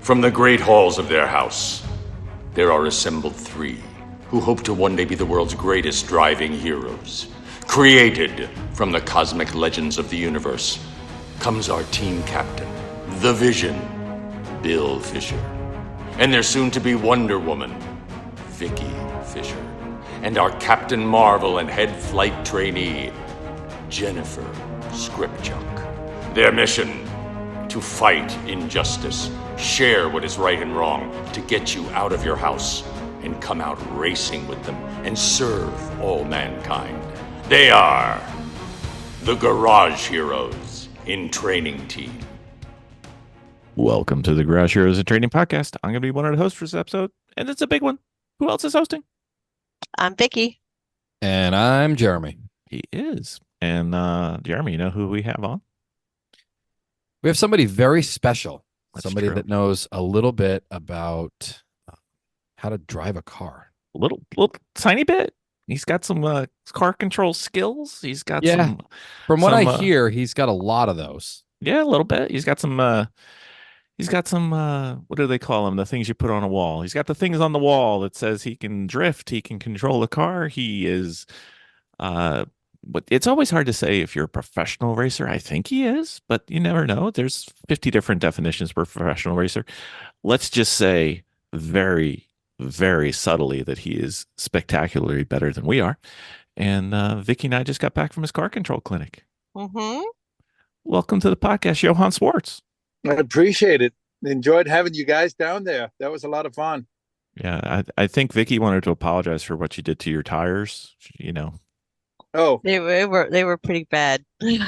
From the great halls of their house, there are assembled three who hope to one day be the world's greatest driving heroes. Created from the cosmic legends of the universe comes our team captain, the Vision, Bill Fisher, and their soon-to-be Wonder Woman, Vicky Fisher, and our Captain Marvel and head flight trainee, Jennifer Scripchuk. Their mission: to fight injustice, share what is right and wrong, to get you out of your house and come out racing with them and serve all mankind. They are the Garage Heroes in Training Team. Welcome to the Garage Heroes in Training Podcast. I'm going to be one of the hosts for this episode, and it's a big one. Who else is hosting? I'm Vicky. And I'm Jeremy. He is. And Jeremy, you know who we have on? We have somebody very special. That's somebody true. that knows a little bit about how to drive a car. A little tiny bit. He's got some car control skills. He's got some. From what I hear, he's got a lot of those. Yeah, a little bit. He's got some. What do they call them? The things you put on a wall. He's got the things on the wall that says he can drift. He can control a car. He is. But it's always hard to say if you're a professional racer. I think he is, but you never know. There's 50 different definitions for professional racer. Let's just say very, very subtly that he is spectacularly better than we are. And Vicky and I just got back from his car control clinic. Mm-hmm. Welcome to the podcast, Johan Schwartz. I appreciate it. Enjoyed having you guys down there. That was a lot of fun. Yeah, I think Vicky wanted to apologize for what you did to your tires. You know. Oh, They were pretty bad. but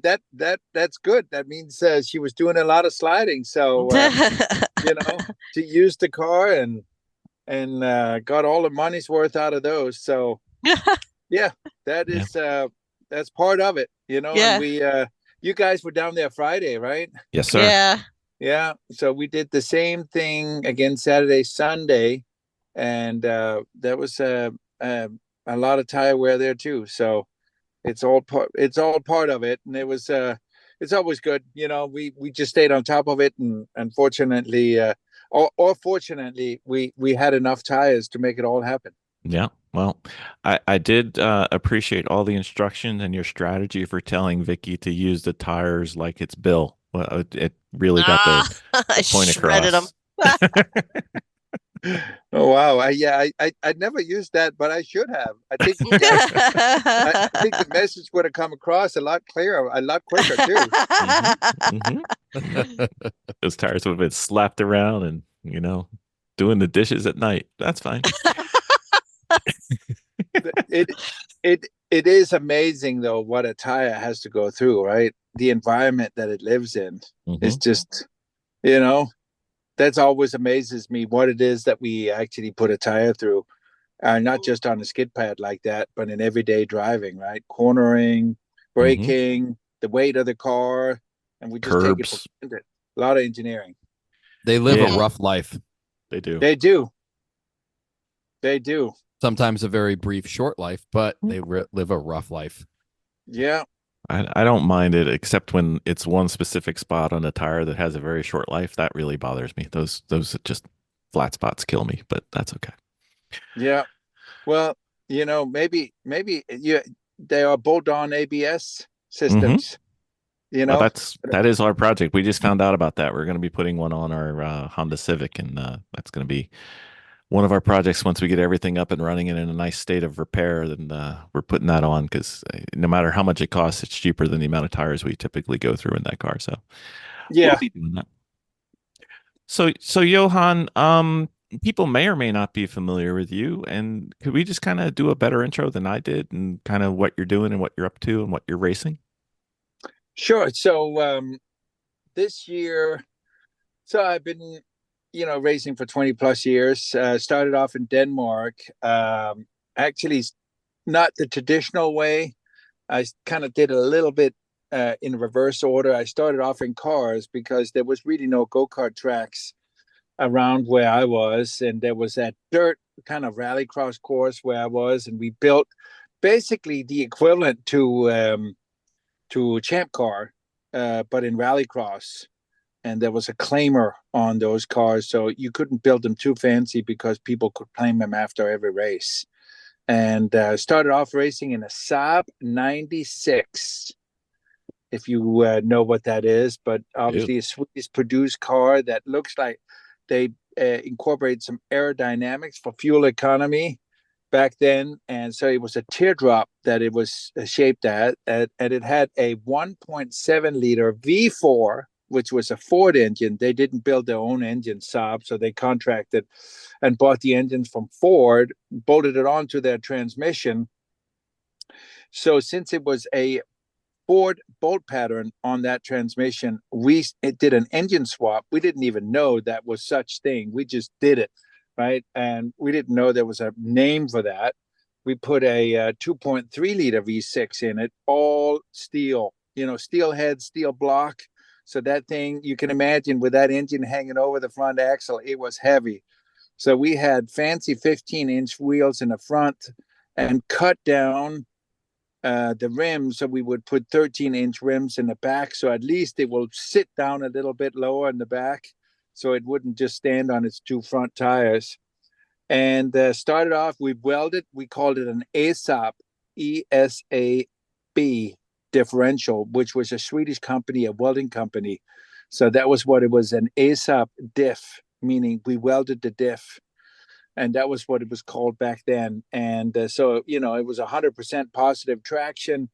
that's good. That means she was doing a lot of sliding. So, she used the car and got all the money's worth out of those. So yeah, that's part of it, Yeah. and we, you guys were down there Friday, right? Yes, sir. Yeah. Yeah. So we did the same thing again Saturday, Sunday, and that was a lot of tire wear there too. So it's all part of it, and it was it's always good. We just stayed on top of it, and unfortunately, or fortunately, we had enough tires to make it all happen. Yeah. Well, I did appreciate all the instructions and your strategy for telling Vicky to use the tires like it's Bill. Well, it really got the I point shredded across. Oh wow! I never used that, but I should have. I think I think the message would have come across a lot clearer, a lot quicker too. Mhm. Those tires would have been slapped around and doing the dishes at night. That's fine. It is amazing though what a tire has to go through, right? The environment that it lives in is just, that's always amazes me what it is that we actually put a tire through, not just on a skid pad like that, but in everyday driving, right? Cornering, braking, the weight of the car, and we just take it for granted. A lot of engineering. They live a rough life. They do. They do. Sometimes a very brief, short life, but they live a rough life. Yeah. I don't mind it, except when it's one specific spot on a tire that has a very short life. That really bothers me. Those just flat spots kill me, but that's okay. Yeah. Well, maybe they are bolt-on ABS systems. Well, that is our project. We just found out about that. We're going to be putting one on our Honda Civic, and that's going to be one of our projects. Once we get everything up and running and in a nice state of repair, then we're putting that on, because no matter how much it costs, it's cheaper than the amount of tires we typically go through in that car. So yeah, we'll be doing that. So Johan, people may or may not be familiar with you, and could we just kind of do a better intro than I did, and kind of what you're doing and what you're up to and what you're racing? sure. So this year, I've been racing for 20 plus years. Started off in Denmark. Actually, not the traditional way. I kind of did a little bit in reverse order. I started off in cars because there was really no go-kart tracks around where I was, and there was that dirt kind of rallycross course where I was, and we built basically the equivalent to Champ Car, but in rallycross. and there was a claimer on those cars, so you couldn't build them too fancy because people could claim them after every race. And started off racing in a Saab 96, if you know what that is, but obviously a Swedish produced car that looks like they incorporate some aerodynamics for fuel economy back then. And so it was a teardrop that it was shaped at, and it had a 1.7 liter V4, which was a Ford engine. They didn't build their own engine, Saab, so they contracted and bought the engines from Ford, bolted it onto their transmission. So since it was a Ford bolt pattern on that transmission, it did an engine swap. We didn't even know that was such thing. We just did it, right? And we didn't know there was a name for that. We put a 2.3 liter V6 in it, all steel, steel head, steel block. So that thing, you can imagine with that engine hanging over the front axle, it was heavy. So we had fancy 15-inch wheels in the front and cut down the rims. So we would put 13-inch rims in the back. So at least it will sit down a little bit lower in the back. So it wouldn't just stand on its two front tires. And started off, we called it an ESAB, ESAB differential, which was a Swedish company, a welding company. So that was what it was, an ESAB diff, meaning we welded the diff. And that was what it was called back then. And so, it was 100% positive traction.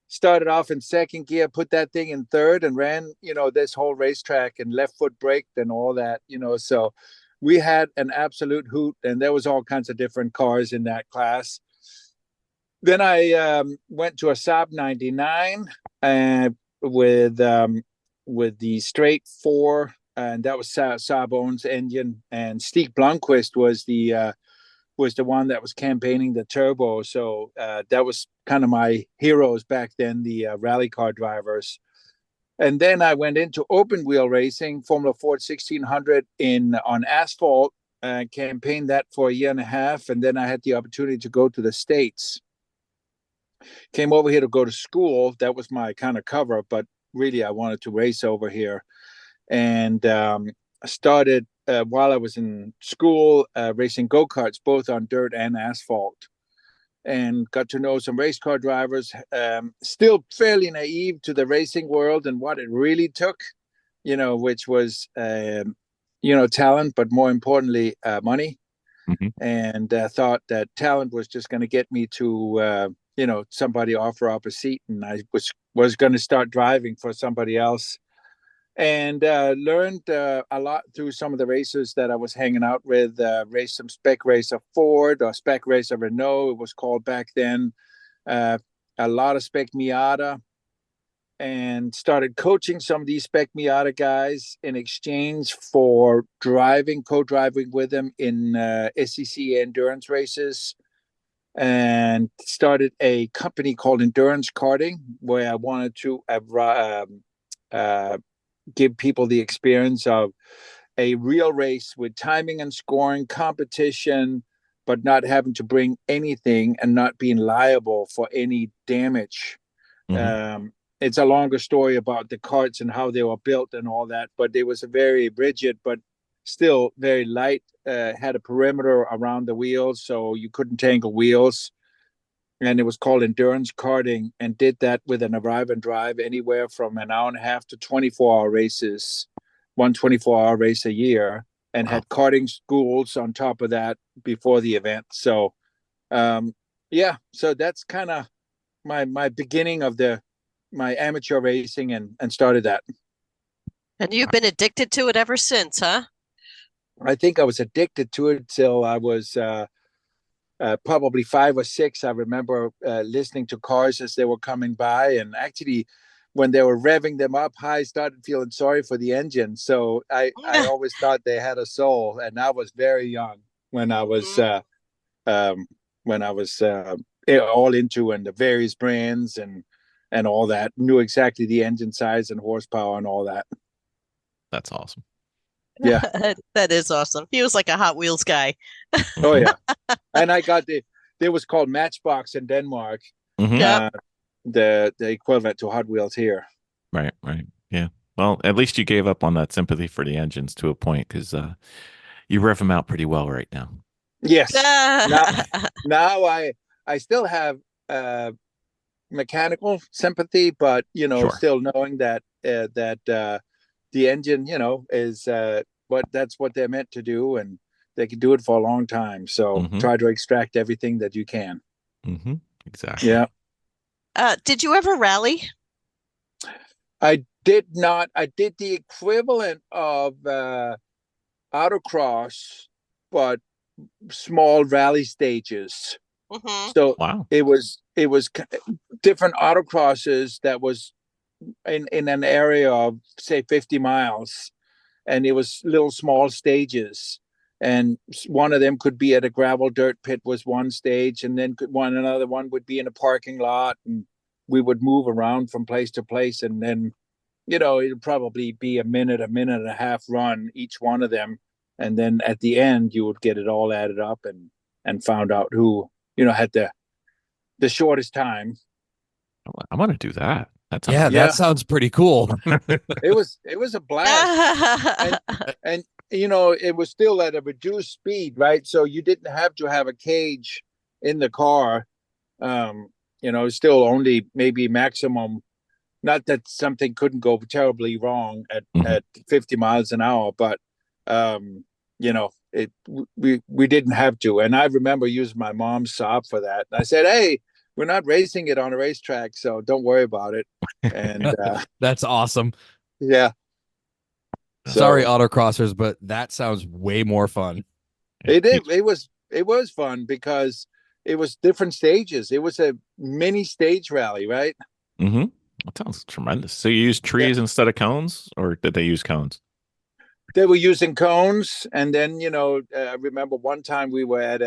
Started off in second gear, put that thing in third and ran, this whole racetrack and left foot braked and all that, so we had an absolute hoot, and there was all kinds of different cars in that class. Then I went to a Saab 99 with the straight 4, and that was Saab owns engine. And Stig Blomqvist was the one that was campaigning the turbo. So that was kind of my heroes back then, the rally car drivers. And then I went into open wheel racing, Formula Ford 1600 on asphalt, campaigned that for a year and a half. And then I had the opportunity to go to the States. Came over here to go to school. That was my kind of cover, but really I wanted to race over here. And started while I was in school racing go-karts, both on dirt and asphalt, and got to know some race car drivers. Still fairly naive to the racing world and what it really took, which was, talent, but more importantly, money. Mm-hmm. And thought that talent was just going to get me to, somebody offer up a seat, and I was going to start driving for somebody else. And learned a lot through some of the racers that I was hanging out with. Raced some spec racer Ford or spec racer Renault, it was called back then. A lot of spec Miata, and started coaching some of these spec Miata guys in exchange for co-driving with them in SEC endurance races. And started a company called Endurance Karting, where I wanted to give people the experience of a real race with timing and scoring competition, but not having to bring anything and not being liable for any damage. Mm-hmm. It's a longer story about the karts and how they were built and all that, but it was a very rigid, but still very light, had a perimeter around the wheels, so you couldn't tangle wheels. And it was called Endurance Karting, and did that with an arrive and drive anywhere from an hour and a half to 24-hour races, 1 24-hour race a year, and had karting schools on top of that before the event. So, so that's kind of my beginning of my amateur racing, and started that. And you've been addicted to it ever since, huh? I think I was addicted to it till I was probably 5 or 6. I remember listening to cars as they were coming by, and actually when they were revving them up high, I started feeling sorry for the engine. So I always thought they had a soul, and I was very young when I was all into and the various brands and all that, knew exactly the engine size and horsepower and all that. That's awesome. Yeah. That is awesome. He was like a Hot Wheels guy. Oh yeah. And I got there was called Matchbox in Denmark. Mm-hmm. Yep. The equivalent to Hot Wheels here. Right. Yeah. Well, at least you gave up on that sympathy for the engines to a point because you rev them out pretty well right now. Yes. Now I still have mechanical sympathy, but Sure. still knowing that the engine, is that's what they're meant to do, and they can do it for a long time. So try to extract everything that you can. Exactly. Yeah. Did you ever rally? I did not. I did the equivalent of autocross, but small rally stages. So Wow. it was different autocrosses that was in an area of say 50 miles, and it was little small stages, and one of them could be at a gravel dirt pit was one stage, and then another one would be in a parking lot, and we would move around from place to place, and then it'd probably be a minute and a half run each one of them, and then at the end you would get it all added up and found out who had the shortest time. I want to do that. That sounds pretty cool. It was a blast. and it was still at a reduced speed, right? So you didn't have to have a cage in the car. Still only maybe maximum, not that something couldn't go terribly wrong at 50 miles an hour, but we didn't have to. And I remember using my mom's Saab for that. And I said, hey, we're not racing it on a racetrack, so don't worry about it. And that's awesome. Yeah. Sorry, autocrossers, but that sounds way more fun. It was fun because it was different stages. It was a mini stage rally, right? That sounds tremendous. So you used trees instead of cones, or did they use cones? They were using cones, and then I remember one time we were at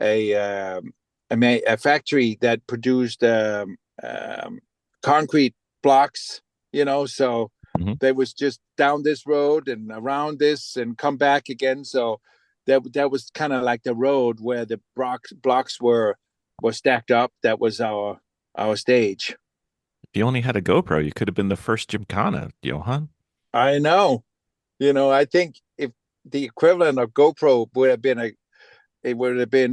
a factory that produced concrete blocks. So they was just down this road and around this and come back again. So that was kind of like the road where the blocks were stacked up. That was our stage. If you only had a GoPro, you could have been the first Gymkhana, Johan. I know. I think if the equivalent of GoPro would have been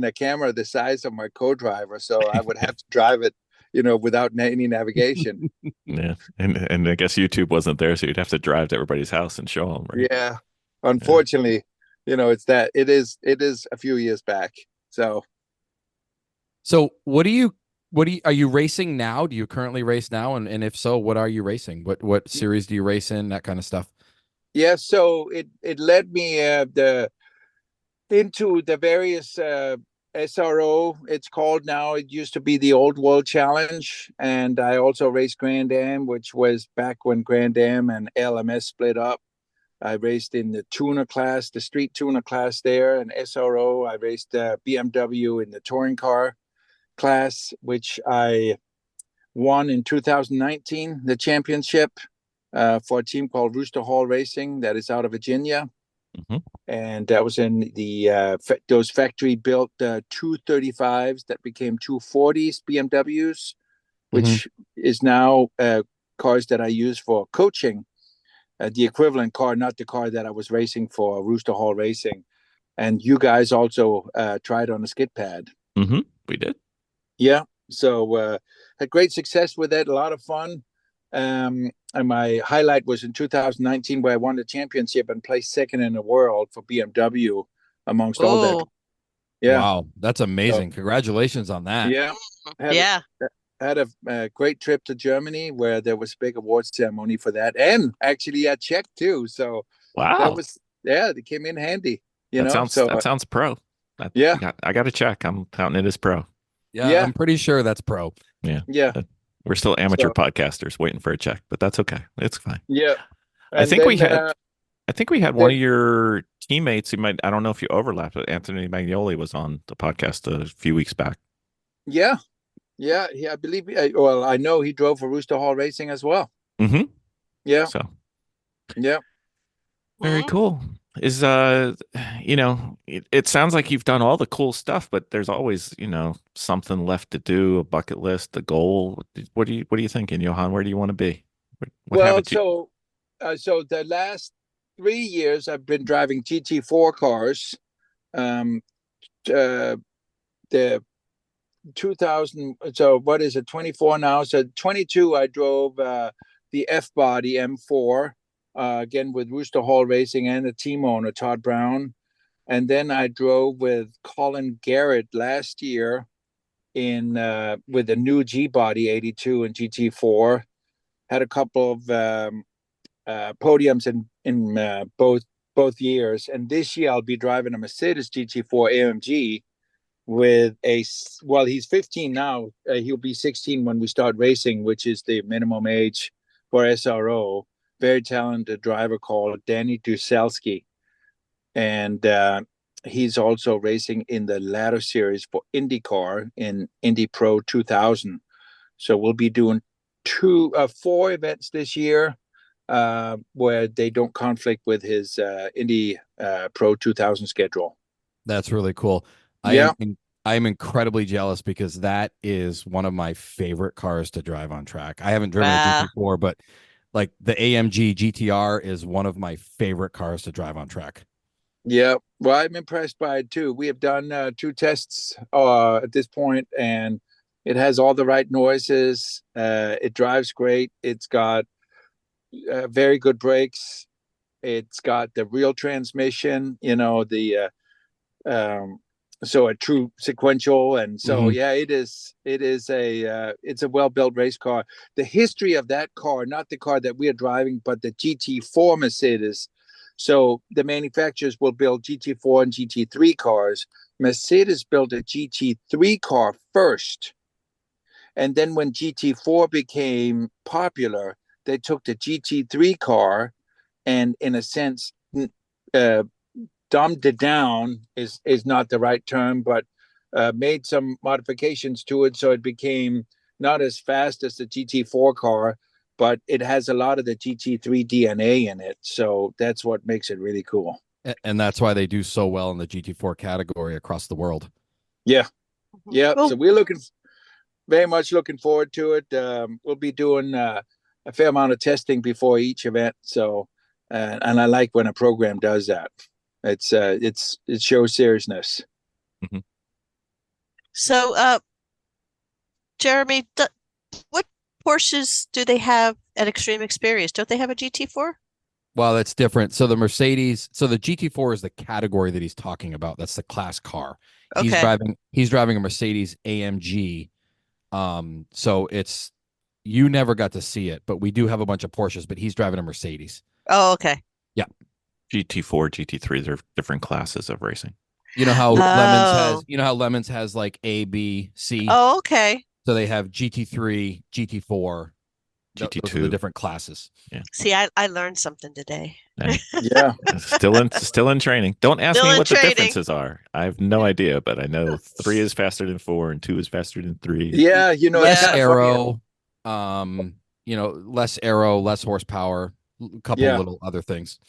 a camera the size of my co-driver, so I would have to drive it, without any navigation. Yeah, and I guess YouTube wasn't there, so you'd have to drive to everybody's house and show them. Right? Yeah, unfortunately, it is a few years back. So what are you racing now? Do you currently race now? And if so, what are you racing? What series do you race in? That kind of stuff. Yeah, so it led me into the various SRO, it's called now. It used to be the Old World Challenge, and I also raced Grand Am, which was back when Grand Am and LMS split up. I raced in the tuner class, the street tuner class there, and SRO. I raced BMW in the touring car class, which I won in 2019, the championship for a team called Rooster Hall Racing that is out of Virginia. And that was in the those factory built 235s that became 240s BMWs, which is now cars that I use for coaching, the equivalent car, not the car that I was racing for Rooster Hall Racing. And you guys also tried on a skid pad. We did. Yeah. So had great success with it, a lot of fun. And my highlight was in 2019 where I won the championship and placed second in the world for BMW amongst all that. Yeah. Wow. That's amazing. So, congratulations on that. Yeah. Had a great trip to Germany where there was a big awards ceremony for that. And actually I checked too. So wow. They came in handy. That sounds pro. I got to check. I'm counting it as pro. Yeah. I'm pretty sure that's pro. Yeah. Yeah. We're still amateur podcasters waiting for a check, but that's okay. It's fine. Yeah. I think we had one of your teammates. I don't know if you overlapped, but Anthony Magnoli was on the podcast a few weeks back. Yeah. Yeah. I believe, I know he drove for Rooster Hall Racing as well. Yeah. So, yeah. Very cool. Is it sounds like you've done all the cool stuff, but there's always something left to do, a bucket list, a goal. What are you thinking, Johan? Where do you want to be? So the last 3 years, I've been driving GT4 cars. The 2000. So what is it? 24 now. So 22, I drove the F Body M4 again with Rooster Hall Racing and the team owner Todd Brown. And then I drove with Colin Garrett last year in with the new G Body 82 and GT4. Had a couple of podiums in both years, and this year I'll be driving a Mercedes GT4 AMG with he's 15 now. He'll be 16 when we start racing, which is the minimum age for SRO. Very talented driver called Danny Duselski, and he's also racing in the ladder series for IndyCar in Indy Pro 2000. So we'll be doing 4 events this year where they don't conflict with his Indy Pro 2000 schedule. That's really cool. I am incredibly jealous because that is one of my favorite cars to drive on track. I haven't driven a GT4, but like the AMG GTR is one of my favorite cars to drive on track. Yeah, well, I'm impressed by it too. We have done 2 tests at this point, and it has all the right noises. It drives great. It's got very good brakes. It's got the real transmission, so a true sequential. And so, it's a well-built race car. The history of that car, not the car that we are driving, but the GT4 Mercedes. So the manufacturers will build GT4 and GT3 cars. Mercedes built a GT3 car first. And then when GT4 became popular, they took the GT3 car and, in a sense, dumbed it down is not the right term, but made some modifications to it so it became not as fast as the GT4 car, but it has a lot of the GT3 DNA in it. So that's what makes it really cool. And that's why they do so well in the GT4 category across the world. Yeah. Yeah. Cool. So we're very much looking forward to it. We'll be doing a fair amount of testing before each event. So, and I like when a program does that. It shows seriousness. Mm-hmm. So, Jeremy, what Porsches do they have at Extreme Experience? Don't they have a GT4? Well, that's different. So the Mercedes, so the GT4 is the category that he's talking about. That's the class car. Okay. He's driving a Mercedes AMG. So you never got to see it, but we do have a bunch of Porsches, but he's driving a Mercedes. Oh, okay. Yeah. GT4, GT3, they're different classes of racing. You know how Lemons has like A, B, C. Oh, okay. So they have GT3, GT4, GT2. Those are the different classes. Yeah. See, I learned something today. Yeah. Still in training. Don't ask Still me in what training. the differences are. I have no idea, but I know 3 is faster than 4 and 2 is faster than 3. Yeah. Less it's aero, less aero, less horsepower, a couple little other things.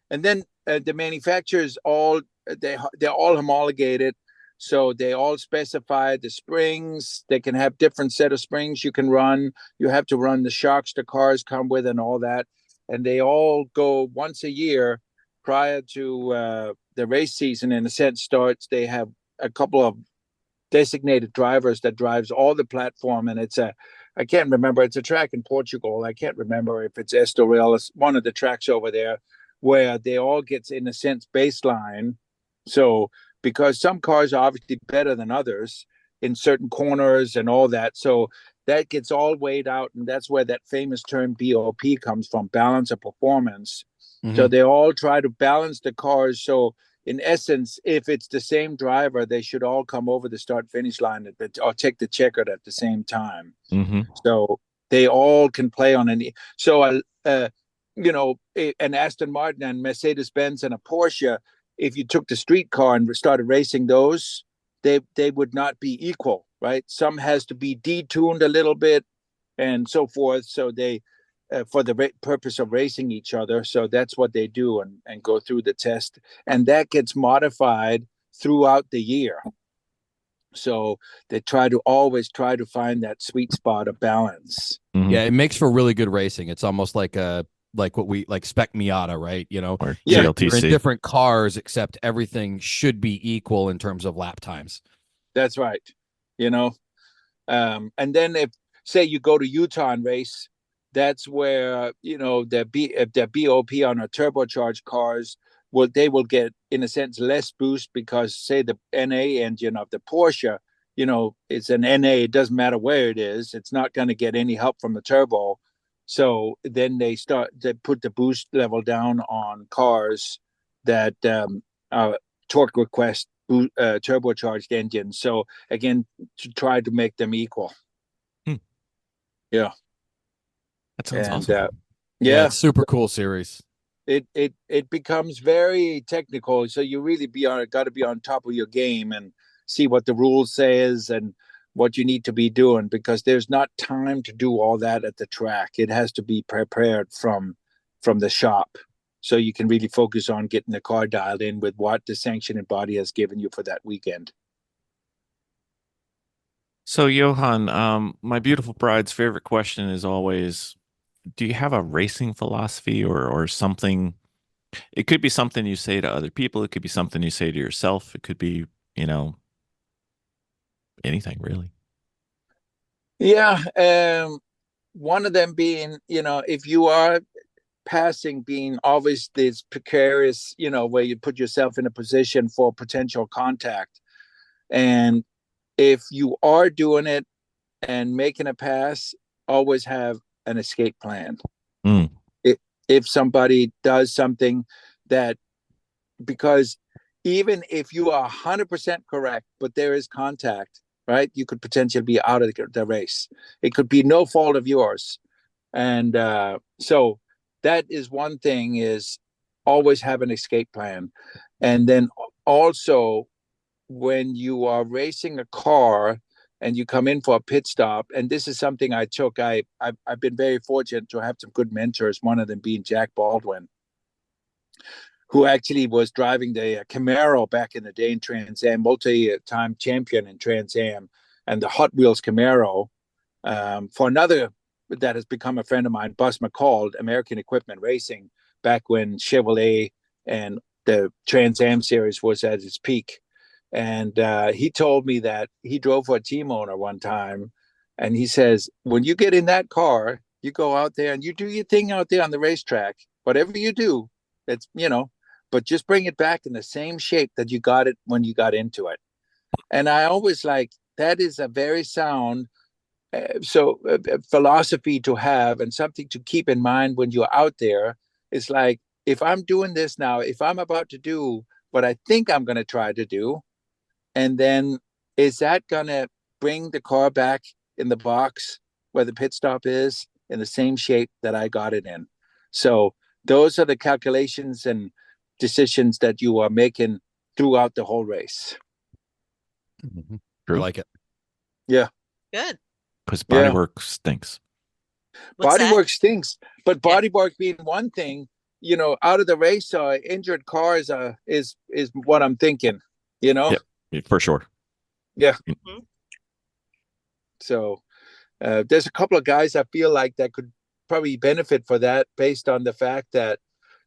And then the manufacturers they're all homologated, so they all specify the springs. They can have different set of springs you can run. You have to run the shocks the cars come with and all that, and they all go once a year prior to the race season. In a sense, starts. They have a couple of designated drivers that drives all the platform, and I can't remember. It's a track in Portugal. I can't remember if it's Estoril. It's one of the tracks over there, where they all get, in a sense, baseline. So because some cars are obviously better than others in certain corners and all that. So that gets all weighed out. And that's where that famous term BOP comes from, balance of performance. Mm-hmm. So they all try to balance the cars. So in essence, if it's the same driver, they should all come over the start finish line or take the checkered at the same time. Mm-hmm. So they all can play on any. So, an Aston Martin and Mercedes-Benz and a Porsche, if you took the street car and started racing those, they would not be equal, right? Some has to be detuned a little bit and so forth. So they, for the purpose of racing each other. So that's what they do and go through the test. And that gets modified throughout the year. So they always try to find that sweet spot of balance. Mm-hmm. Yeah, it makes for really good racing. It's almost like a like what we like spec Miata, right? You know, Or Yeah. you're in GLTC. different cars, except everything should be equal in terms of lap times. That's right. You know, and then if say you go to Utah and race, that's where the BOP on our turbocharged cars they will get in a sense less boost because say the NA engine of the Porsche, it's an NA. It doesn't matter where it is. It's not going to get any help from the turbo. So then they put the boost level down on cars that torque request turbocharged engines. So again, to try to make them equal. Yeah. That sounds And awesome. yeah, It's super cool series. it becomes very technical. So you really got to be on top of your game and see what the rules says and what you need to be doing, because there's not time to do all that at the track. It has to be prepared from the shop, so you can really focus on getting the car dialed in with what the sanctioning body has given you for that weekend. So, Johan, my beautiful bride's favorite question is always, do you have a racing philosophy or something? It could be something you say to other people. It could be something you say to yourself. It could be, anything really. Yeah. One of them being, if you are passing, being always this precarious, where you put yourself in a position for potential contact. And if you are doing it and making a pass, always have an escape plan. Mm. If somebody does something that, because even if you are 100% correct, but there is contact, right? You could potentially be out of the race. It could be no fault of yours. And so that is one thing, is always have an escape plan. And then also, when you are racing a car and you come in for a pit stop, and this is something I took, I've been very fortunate to have some good mentors, one of them being Jack Baldwin, who actually was driving the Camaro back in the day in Trans Am, multi-time champion in Trans Am, and the Hot Wheels Camaro. For another that has become a friend of mine, Bus McCall, American Equipment Racing, back when Chevrolet and the Trans Am series was at its peak. And he told me that he drove for a team owner one time, and he says, when you get in that car, you go out there and you do your thing out there on the racetrack. Whatever you do, it's, but just bring it back in the same shape that you got it when you got into it. And I always that is a very sound philosophy to have, and something to keep in mind when you're out there. Is like, if I'm doing this now, if I'm about to do what I think I'm going to try to do, and then is that going to bring the car back in the box where the pit stop is in the same shape that I got it in? So those are the calculations and decisions that you are making throughout the whole race. Mm-hmm. I like it. Yeah. Good. Because bodywork stinks. Bodywork stinks, but bodywork being one thing, out of the race, injured cars is what I'm thinking, Yep, for sure. Yeah. Mm-hmm. So there's a couple of guys I feel like that could probably benefit for that, based on the fact that,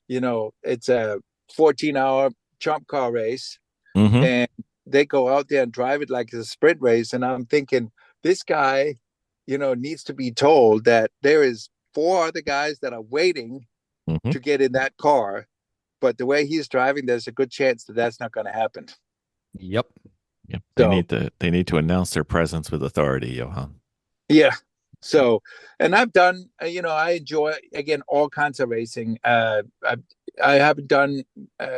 it's a 14-hour trump car race, Mm-hmm. and they go out there and drive it like it's a sprint race. And I'm thinking, this guy, needs to be told that there is 4 other guys that are waiting to get in that car. But the way he's driving, there's a good chance that that's not going to happen. Yep. Yep. They need to announce their presence with authority, Johan. Yeah. So, and I've done, I enjoy, again, all kinds of racing. I haven't done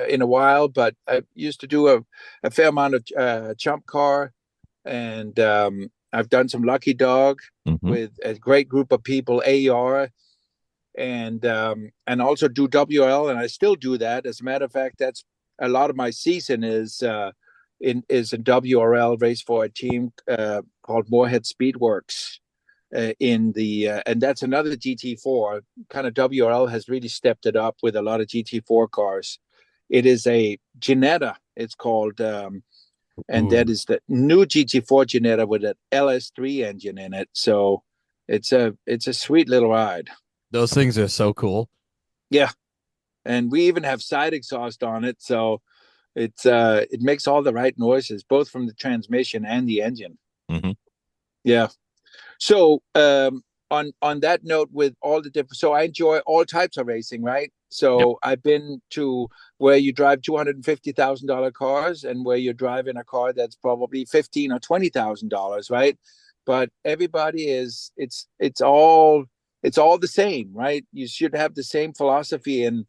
in a while, but I used to do a fair amount of chump car, and I've done some lucky dog with a great group of people, AR, and also do WL, and I still do that. As a matter of fact, that's a lot of my season is in WRL, race for a team called Moorhead Speedworks. And that's another GT4 kind of. WRL has really stepped it up with a lot of GT4 cars. It is a Ginetta, it's called, and that is the new GT4 Ginetta with an LS3 engine in it. So it's a sweet little ride. Those things are so cool. Yeah. And we even have side exhaust on it. So it makes all the right noises, both from the transmission and the engine. Mm-hmm. Yeah. So on that note, with all the different, so I enjoy all types of racing, right? So Yep. I've been to where you drive $250,000 cars and where you're driving a car that's probably $15,000 or $20,000, right? But everybody it's all the same, right? You should have the same philosophy in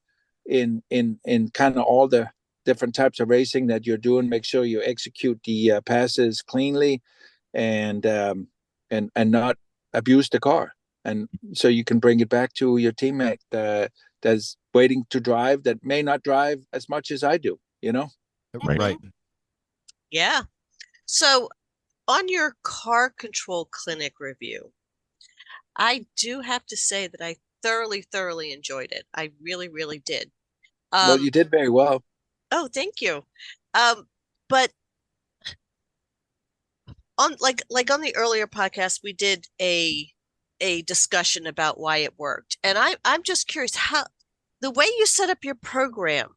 kind of all the different types of racing that you're doing. Make sure you execute the passes cleanly, and not abuse the car, and so you can bring it back to your teammate that's waiting to drive, that may not drive as much as I do, you know. Right. Yeah. So on your car control clinic review, I do have to say that I thoroughly enjoyed it. I really did. Well, you did very well. Oh, thank you. But on like on the earlier podcast, we did a discussion about why it worked. And I'm just curious how the way you set up your program,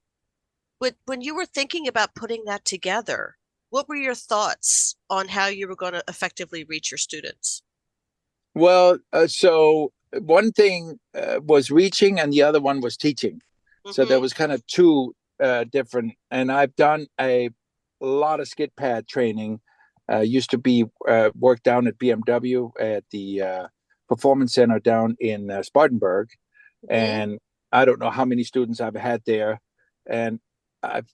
when you were thinking about putting that together, what were your thoughts on how you were going to effectively reach your students? Well, so one thing was reaching, and the other one was teaching. So there was kind of two different, and I've done a lot of skid pad training. Used to be worked down at BMW at the Performance Center down in Spartanburg, and I don't know how many students I've had there, and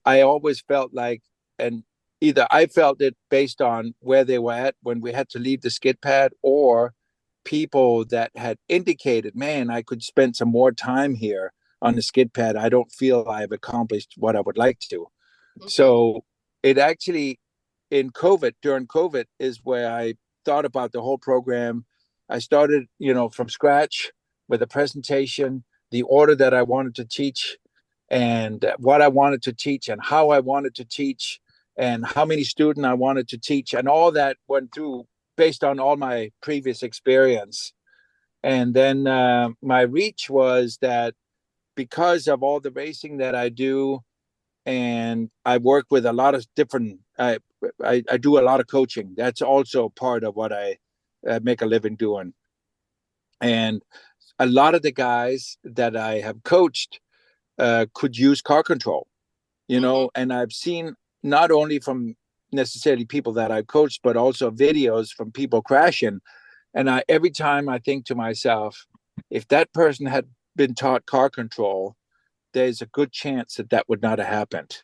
I always felt like, and either I felt it based on where they were at when we had to leave the skid pad, or people that had indicated, man, I could spend some more time here on the skid pad. I don't feel I've accomplished what I would like to. So it actually, during COVID, is where I thought about the whole program. I started, from scratch with a presentation, the order that I wanted to teach, and what I wanted to teach, and how I wanted to teach, and how many students I wanted to teach, and all that went through based on all my previous experience. And then my reach was that, because of all the racing that I do, and I work with a lot of different, I do a lot of coaching. That's also part of what I make a living doing. And a lot of the guys that I have coached could use car control, and I've seen, not only from necessarily people that I've coached, but also videos from people crashing. And every time I think to myself, if that person had been taught car control, there's a good chance that would not have happened.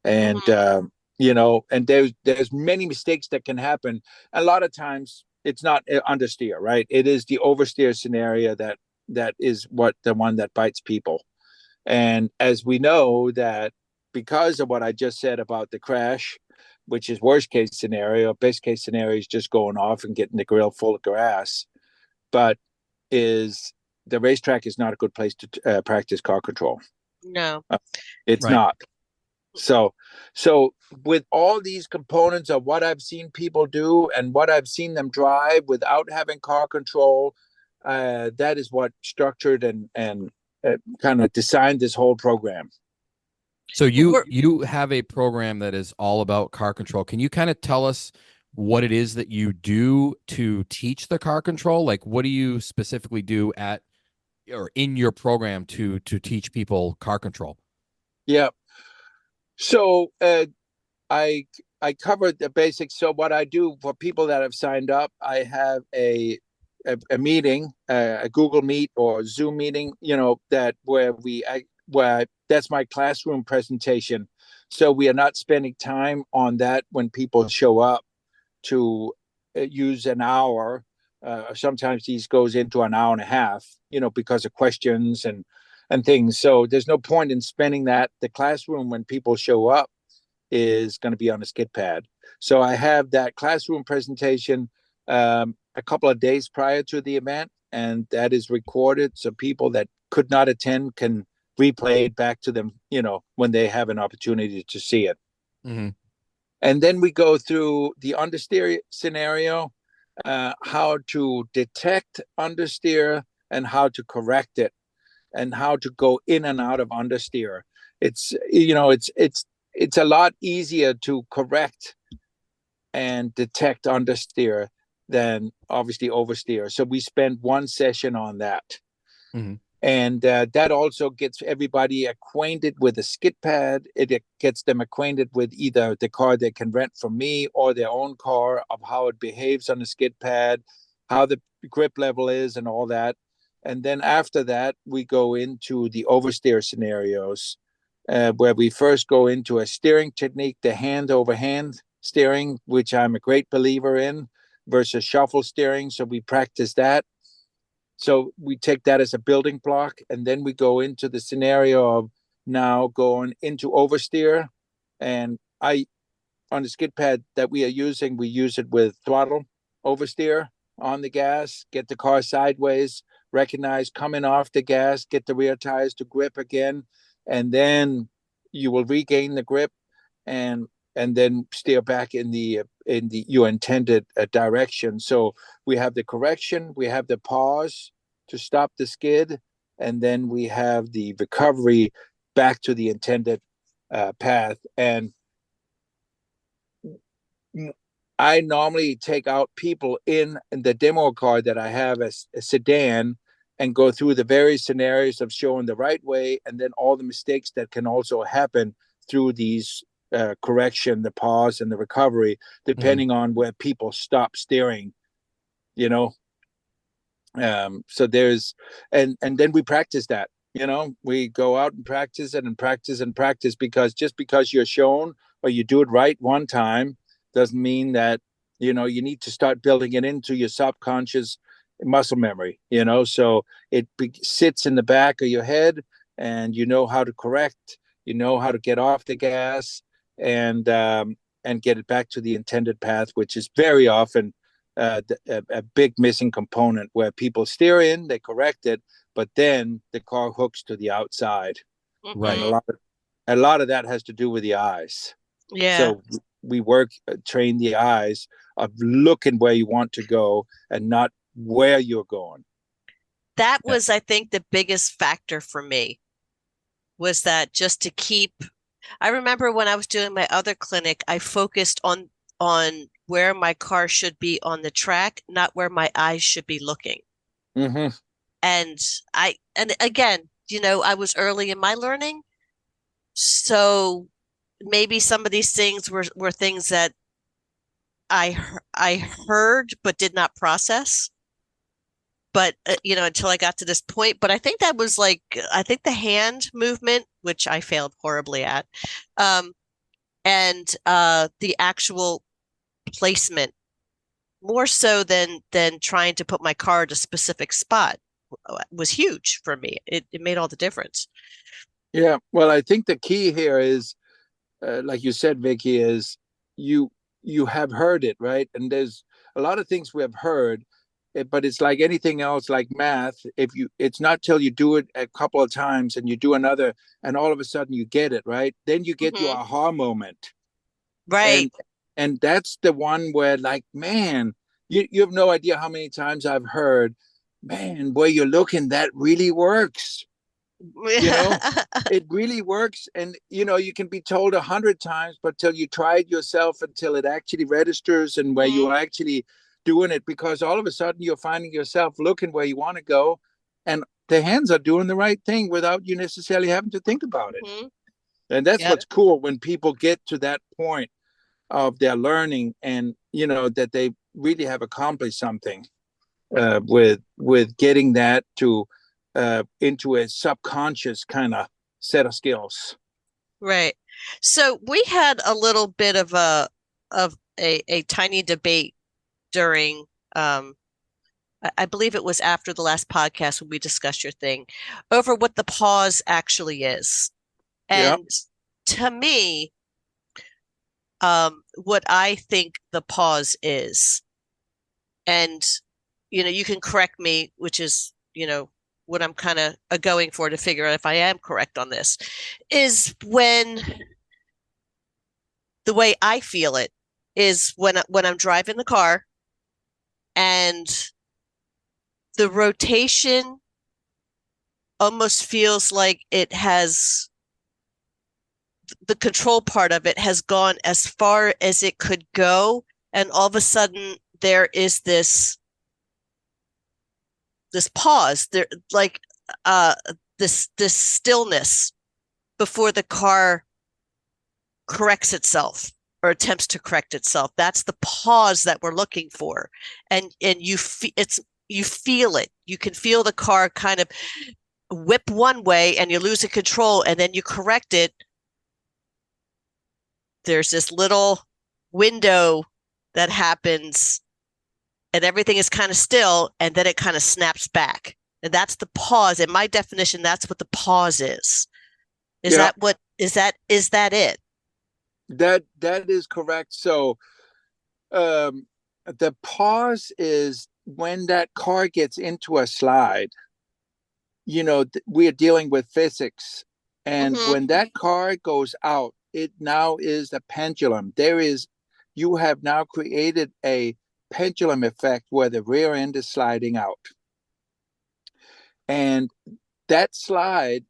And and there's many mistakes that can happen. A lot of times it's not understeer, right? It is the oversteer scenario that is the one that bites people. And as we know, that because of what I just said about the crash, which is worst case scenario, best case scenario is just going off and getting the grill full of grass. But the racetrack is not a good place to practice car control. No, it's not. So with all these components of what I've seen people do and what I've seen them drive without having car control, that is what structured and kind of designed this whole program. So you have a program that is all about car control. Can you kind of tell us what it is that you do to teach the car control? Like, what do you specifically do at or in your program to teach people car control? Yeah. So I covered the basics. So what I do for people that have signed up, I have a meeting, a Google Meet or Zoom meeting, where that's my classroom presentation. So we are not spending time on that when people show up to use an hour. Sometimes these goes into an hour and a half, because of questions and things. So there's no point in spending that. The classroom, when people show up, is going to be on a skid pad. So I have that classroom presentation a couple of days prior to the event, and that is recorded, so people that could not attend can replay it back to them, when they have an opportunity to see it. And then we go through the understeer scenario, how to detect understeer and how to correct it. and how to go in and out of understeer. It's a lot easier to correct and detect understeer than obviously oversteer. So we spent one session on that. Mm-hmm. And that also gets everybody acquainted with the skid pad. It gets them acquainted with either the car they can rent from me or their own car, of how it behaves on the skid pad, how the grip level is, and all that. And then after that, we go into the oversteer scenarios, where we first go into a steering technique, the hand over hand steering, which I'm a great believer in, versus shuffle steering. So we practice that. So we take that as a building block, and then we go into the scenario of now going into oversteer. And on the skid pad that we are using, we use it with throttle oversteer on the gas, get the car sideways, recognize coming off the gas, get the rear tires to grip again, and then you will regain the grip and then steer back in the your intended direction. So we have the correction, we have the pause to stop the skid, and then we have the recovery back to the intended path. And I normally take out people in the demo car that I have as a sedan and go through the various scenarios of showing the right way, and then all the mistakes that can also happen through these correction, the pause, and the recovery, depending on where people stop steering, you know. So there's, and then we practice that, you know, we go out and practice it and practice and practice, because just because you're shown or you do it right one time doesn't mean that, you know, you need to start building it into your subconscious muscle memory, you know, so it sits in the back of your head, and you know how to correct, you know how to get off the gas, and get it back to the intended path, which is very often a big missing component, where people steer in, they correct it, but then the car hooks to the outside. Right. And a lot of that has to do with the eyes. Yeah. So we train the eyes of looking where you want to go and not where you're going. That was, I think, the biggest factor for me, was that just to keep, I remember when I was doing my other clinic, I focused on where my car should be on the track, not where my eyes should be looking. Mm-hmm. And again, you know, I was early in my learning, so maybe some of these things were things that I heard but did not process. But you know, until I got to this point. But I think that was like, I think the hand movement, which I failed horribly at, and the actual placement, more so than trying to put my car at a specific spot, was huge for me. It made all the difference. Yeah, well, I think the key here is, like you said, Vicky, is you have heard it, right? And there's a lot of things we have heard, but it's like anything else, like math. It's not till you do it a couple of times and you do another, and all of a sudden you get it, right? Then you get your aha moment, right? And that's the one where, like, man, you have no idea how many times I've heard, man, where you're looking, that really works. You know, it really works. And, you know, you can be told 100 times, but till you try it yourself, until it actually registers and where you're actually doing it, because all of a sudden you're finding yourself looking where you want to go, and the hands are doing the right thing without you necessarily having to think about it. And that's what's cool, when people get to that point of their learning, and, you know, that they really have accomplished something with getting that to into a subconscious kind of set of skills. Right. So we had a little bit of a tiny debate during I believe it was after the last podcast when we discussed your thing, over what the pause actually is. And to me, what I think the pause is, and, you know, you can correct me, which is, you know, what I'm kind of going for to figure out if I am correct on this, is when the way I feel it is when I'm driving the car and the rotation almost feels like it has the control part of it has gone as far as it could go, and all of a sudden there is this pause there, like this stillness before the car corrects itself or attempts to correct itself. That's the pause that we're looking for, and you feel it. You can feel the car kind of whip one way, and you're losing control, and then you correct it. There's this little window that happens, and everything is kind of still, and then it kind of snaps back. And that's the pause. In my definition, that's what the pause is. Is that it? That is correct. So the pause is when that car gets into a slide. We are dealing with physics, and when that car goes out, it now is a pendulum. You have now created a pendulum effect where the rear end is sliding out, and that slide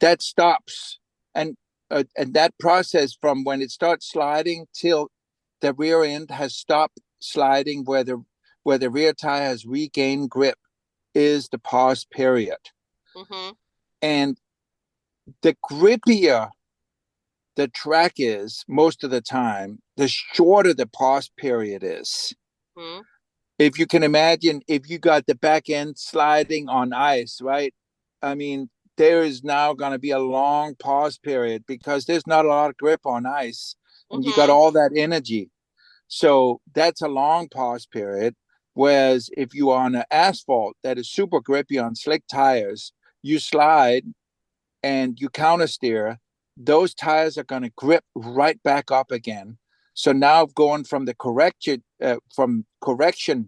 that stops, and that process from when it starts sliding till the rear end has stopped sliding, where the rear tire has regained grip, is the pause period. And the grippier the track is, most of the time, the shorter the pause period is. If you can imagine, if you got the back end sliding on ice, right? I mean, there is now going to be a long pause period because there's not a lot of grip on ice, and you got all that energy. So that's a long pause period. Whereas if you are on an asphalt that is super grippy on slick tires, you slide and you counter steer, those tires are going to grip right back up again. So now going from the correction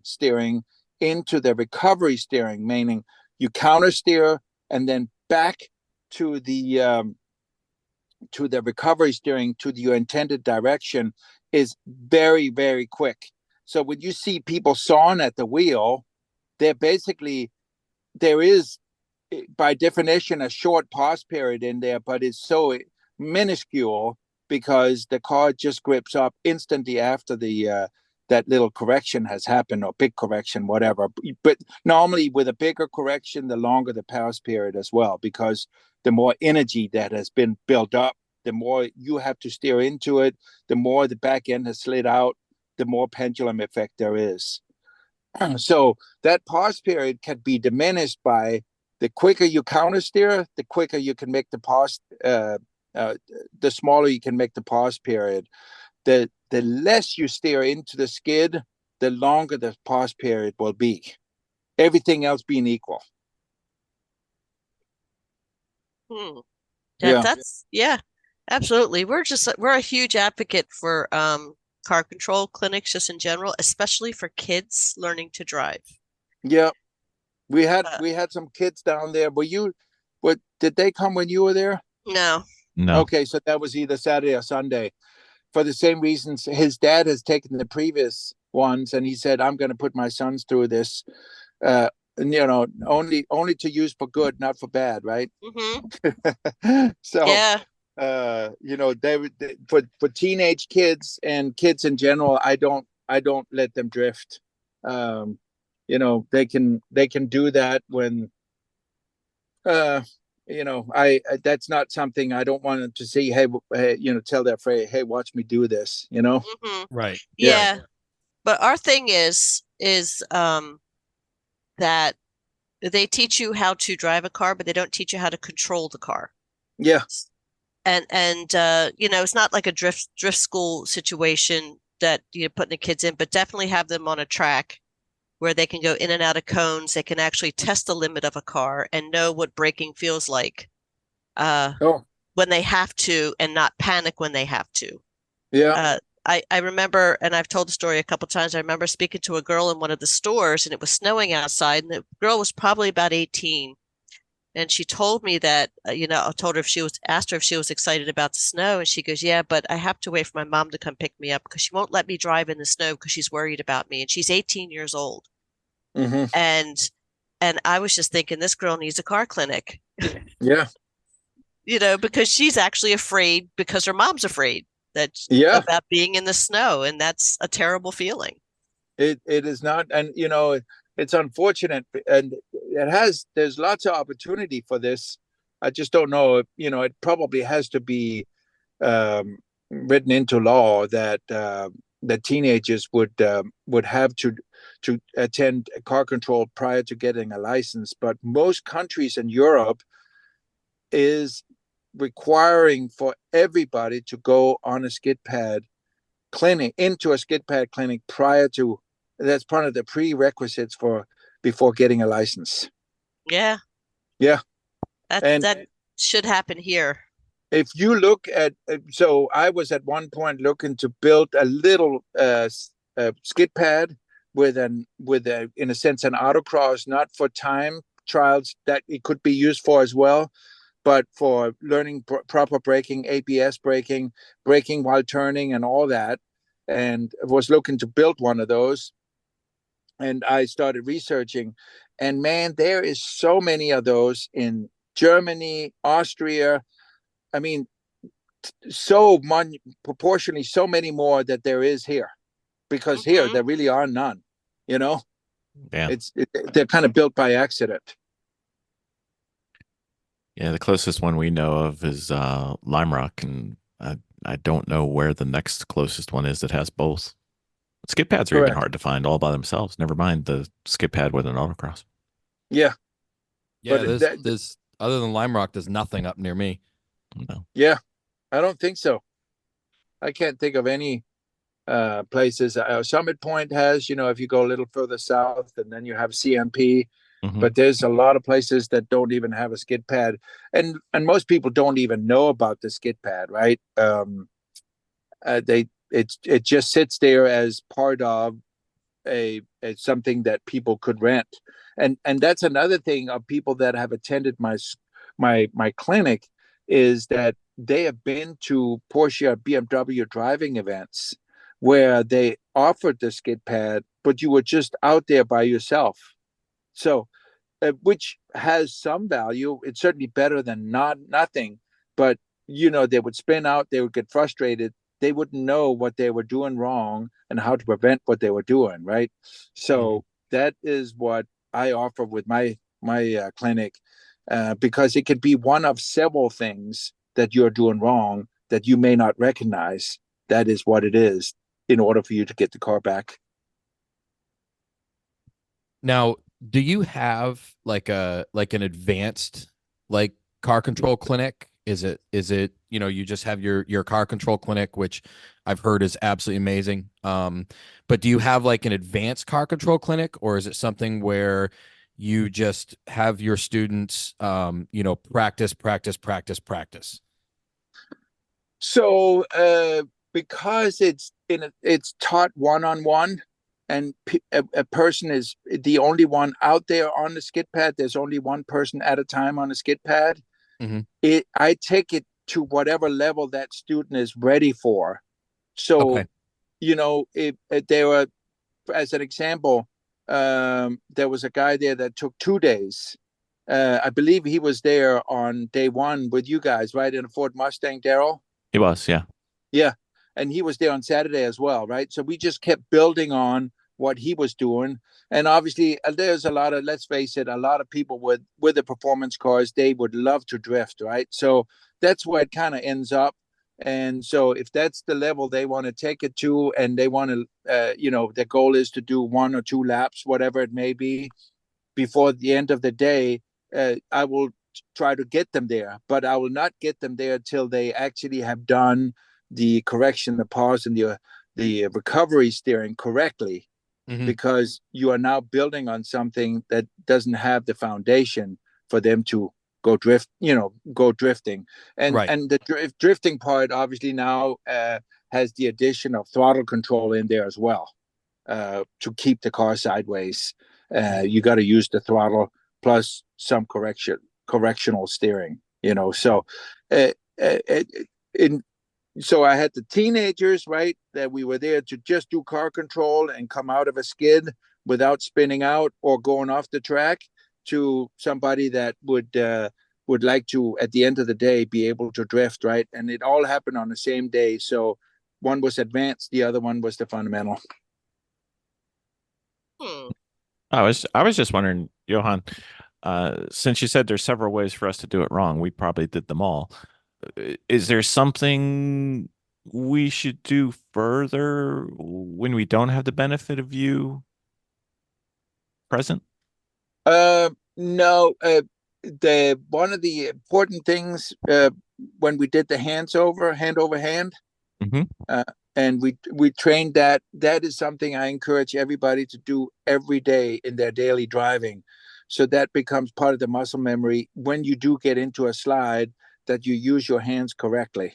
steering into the recovery steering, meaning you counter steer and then back to the recovery steering to your intended direction, is very, very quick. So when you see people sawing at the wheel, there is, by definition, a short pause period in there, but it's so minuscule because the car just grips up instantly after that little correction has happened, or big correction, whatever. But normally with a bigger correction, the longer the pause period as well, because the more energy that has been built up, the more you have to steer into it, the more the back end has slid out, the more pendulum effect there is. So that pause period can be diminished by the quicker you counter steer, the quicker you can make the pause, the smaller you can make the pause period. The less you steer into the skid, the longer the pause period will be. Everything else being equal. Yeah, absolutely. We're a huge advocate for car control clinics just in general, especially for kids learning to drive. Yeah. We had some kids down there. Did they come when you were there? No. Okay, so that was either Saturday or Sunday. For the same reasons, his dad has taken the previous ones, and he said, "I'm going to put my sons through this, only to use for good, not for bad, right?" So yeah, for teenage kids and kids in general, I don't let them drift. They can do that when that's not something I don't want them to see. Hey, tell their friend, hey, watch me do this, Right. Yeah. But our thing is that they teach you how to drive a car, but they don't teach you how to control the car. Yeah. And it's not like a drift school situation that you're putting the kids in, but definitely have them on a track where they can go in and out of cones. They can actually test the limit of a car and know what braking feels like when they have to, and not panic when they have to. Yeah. I remember, and I've told the story a couple of times, I remember speaking to a girl in one of the stores, and it was snowing outside, and the girl was probably about 18. And she told me that, I told her asked her if she was excited about the snow. And she goes, yeah, but I have to wait for my mom to come pick me up because she won't let me drive in the snow because she's worried about me. And she's 18 years old. Mm-hmm. And I was just thinking, this girl needs a car clinic. Yeah. Because she's actually afraid because her mom's afraid about being in the snow, and that's a terrible feeling. It is not, and it's unfortunate, and there's lots of opportunity for this. I just don't know if, it probably has to be written into law that that teenagers would have to attend car control prior to getting a license. But most countries in Europe is requiring for everybody to go on a skid pad clinic, into a skid pad clinic prior to. That's part of the prerequisites for before getting a license. Yeah. Yeah. That should happen here. If you look at, so I was at one point looking to build a little skid pad with in a sense an autocross, not for time trials that it could be used for as well, but for learning proper braking, ABS braking while turning and all that. And was looking to build one of those. And I started researching, and man, there is so many of those in Germany, Austria. I mean, proportionally so many more that there is here, because here there really are none. Yeah. They're kind of built by accident. Yeah, the closest one we know of is Lime Rock, and I don't know where the next closest one is that has both. Skid pads are even hard to find all by themselves. Never mind the skid pad with an autocross. Yeah. Yeah, there's other than Lime Rock, there's nothing up near me. No. Yeah, I don't think so. I can't think of any places. Summit Point has, if you go a little further south, and then you have CMP. Mm-hmm. But there's a lot of places that don't even have a skid pad, and most people don't even know about the skid pad, right? It just sits there as part of a something that people could rent, and that's another thing of people that have attended my clinic, is that they have been to Porsche or BMW driving events where they offered the skid pad, but you were just out there by yourself. So, which has some value. It's certainly better than nothing. But they would spin out. They would get frustrated. They wouldn't know what they were doing wrong and how to prevent what they were doing. Right. So that is what I offer with my clinic, because it could be one of several things that you're doing wrong that you may not recognize. That is what it is, in order for you to get the car back. Now, do you have like an advanced like car control clinic? Is it you just have your car control clinic, which I've heard is absolutely amazing. But do you have like an advanced car control clinic, or is it something where you just have your students practice? So because it's taught one-on-one, and a person is the only one out there on the skid pad. There's only one person at a time on the skid pad. Mm-hmm. I take it to whatever level that student is ready for. So, if there were, as an example, there was a guy there that took 2 days. I believe he was there on day one with you guys, right, in a Ford Mustang, Daryl? He was, yeah. Yeah. And he was there on Saturday as well, right? So we just kept building on what he was doing. And obviously, there's a lot of, let's face it, a lot of people with the performance cars, they would love to drift, right? So that's where it kind of ends up. And so if that's the level they want to take it to, and they want to, their goal is to do 1 or 2 laps, whatever it may be, before the end of the day, I will try to get them there. But I will not get them there till they actually have done the correction, the pause, and the recovery steering correctly, because you are now building on something that doesn't have the foundation for them to go drifting. And the drifting part obviously now has the addition of throttle control in there as well, to keep the car sideways. You got to use the throttle plus some correctional steering. So in so I had the teenagers, right, that we were there to just do car control and come out of a skid without spinning out or going off the track, to somebody that would like to, at the end of the day, be able to drift, right? And it all happened on the same day. So one was advanced, the other one was the fundamental. I was just wondering, Johan, since you said there's several ways for us to do it wrong, we probably did them all. Is there something we should do further when we don't have the benefit of you present? No. The one of the important things when we did the hand over hand, and we trained that. That is something I encourage everybody to do every day in their daily driving, so that becomes part of the muscle memory when you do get into a slide, that you use your hands correctly.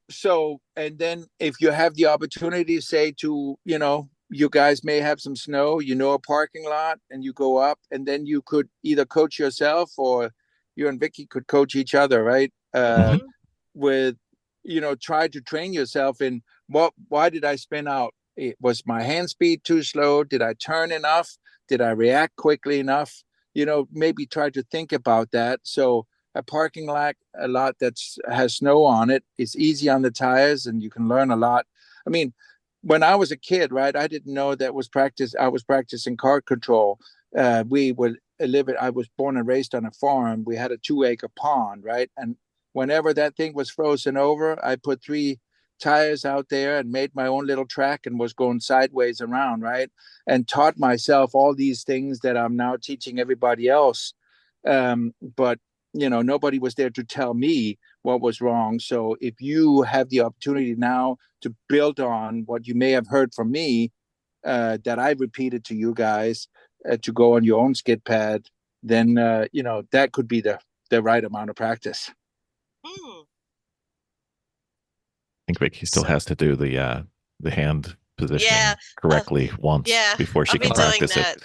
So, and then if you have the opportunity, say, to, you guys may have some snow, a parking lot, and you go up, and then you could either coach yourself, or you and Vicky could coach each other, right? With, try to train yourself in why did I spin out? Was my hand speed too slow? Did I turn enough? Did I react quickly enough? Maybe try to think about that. So a parking lot, that has snow on it, is easy on the tires, and you can learn a lot. I mean, when I was a kid, right, I didn't know that was practice. I was practicing car control. We would live it. I was born and raised on a farm. We had a 2-acre pond, right? And whenever that thing was frozen over, I put 3 tires out there and made my own little track and was going sideways around, right? And taught myself all these things that I'm now teaching everybody else. But nobody was there to tell me what was wrong. So if you have the opportunity now to build on what you may have heard from me, that I repeated to you guys, to go on your own skid pad, then that could be the right amount of practice. I think Vicky still has to do the hand positioning correctly once before she can practice it.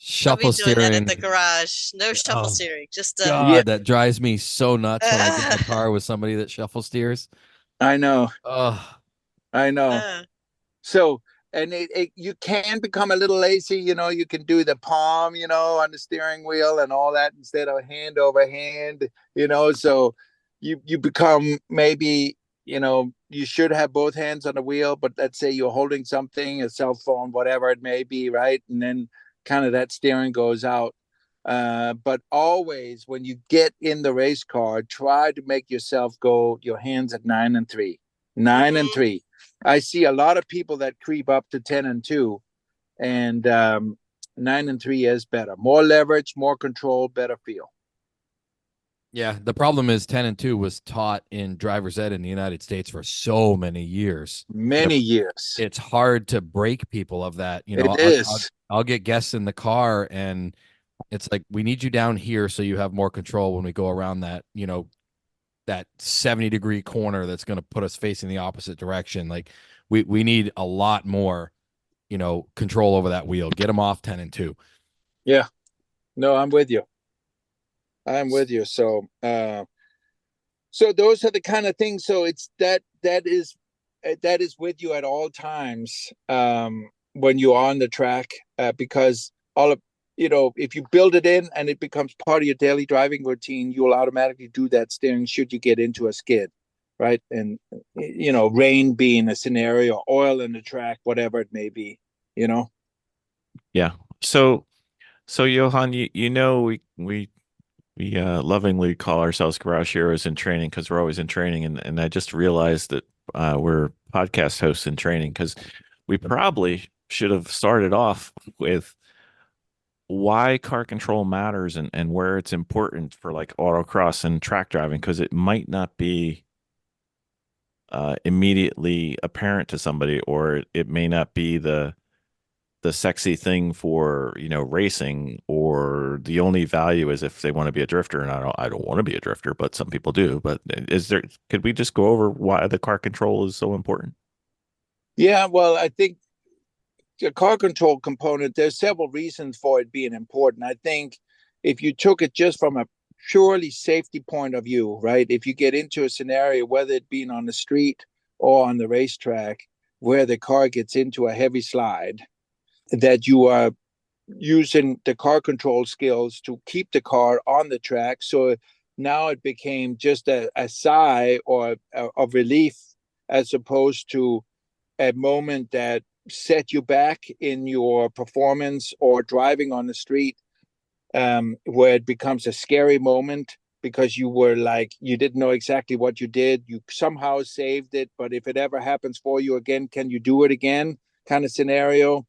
Shuffle steering at the garage. No shuffle steering. Just God, that drives me so nuts when I get in the car with somebody that shuffle steers. I know. I know. So, and you can become a little lazy. You can do the palm, on the steering wheel and all that, instead of hand over hand. So you become, maybe, you should have both hands on the wheel, but let's say you're holding something, a cell phone, whatever it may be, right? And then kind of that steering goes out. But always, when you get in the race car, try to make yourself go your hands at 9 and 3. 9 and 3. I see a lot of people that creep up to 10 and 2, and 9 and 3 is better. More leverage, more control, better feel. Yeah, the problem is 10 and 2 was taught in driver's ed in the United States for so many years. Many years. It's hard to break people of that. It is. I'll get guests in the car, and it's like, we need you down here so you have more control when we go around that, that 70-degree corner that's going to put us facing the opposite direction. Like, we need a lot more, control over that wheel. Get them off 10 and 2. Yeah. No, I'm with you. So, so those are the kind of things. So it's that is with you at all times, when you're on the track, because all of, if you build it in and it becomes part of your daily driving routine, you'll automatically do that steering should you get into a skid, right? And, rain being a scenario, oil in the track, whatever it may be, Yeah. So Johan, we lovingly call ourselves Garage Heroes in Training because we're always in training. And I just realized that we're podcast hosts in training, because we probably should have started off with why car control matters and where it's important for like autocross and track driving, because it might not be immediately apparent to somebody, or it may not be the sexy thing for racing, or the only value is if they want to be a drifter. And I don't want to be a drifter, but some people do. But could we just go over why the car control is so important? Yeah, well, I think the car control component, there's several reasons for it being important. I think if you took it just from a purely safety point of view, right? If you get into a scenario, whether it be on the street or on the racetrack, where the car gets into a heavy slide, that you are using the car control skills to keep the car on the track. So now it became just a sigh or a relief, as opposed to a moment that set you back in your performance or driving on the street, where it becomes a scary moment because you were like, you didn't know exactly what you did. You somehow saved it, but if it ever happens for you again, can you do it again? Kind of scenario.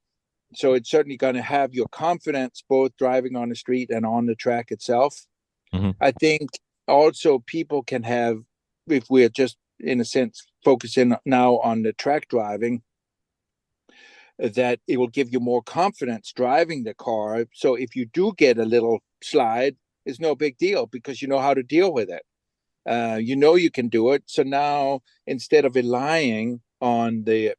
So it's certainly going to have your confidence both driving on the street and on the track itself. Mm-hmm. I think also people can have, if we're just in a sense focusing now on the track driving, that it will give you more confidence driving the car. So if you do get a little slide, it's no big deal because you know how to deal with it. You know you can do it. So now, instead of relying on the,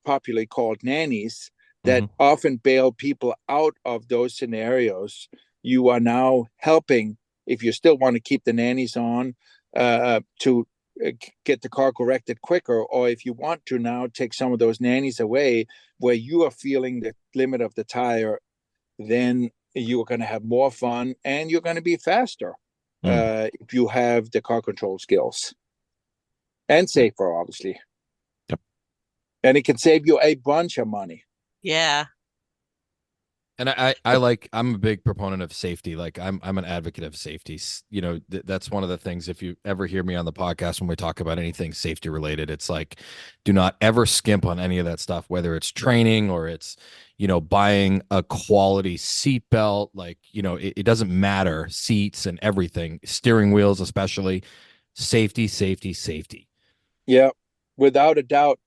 popularly called nannies that often bail people out of those scenarios, you are now helping, if you still want to keep the nannies on, to get the car corrected quicker, or if you want to now take some of those nannies away where you are feeling the limit of the tire, then you are going to have more fun and you're going to be faster if you have the car control skills, and safer, obviously. Yep. And it can save you a bunch of money. Yeah. And I'm a big proponent of safety. Like I'm an advocate of safety. That's one of the things, if you ever hear me on the podcast, when we talk about anything safety related, it's like, do not ever skimp on any of that stuff, whether it's training or it's, buying a quality seat belt. Like, it doesn't matter, seats and everything, steering wheels, especially. Safety, safety, safety. Yeah, without a doubt.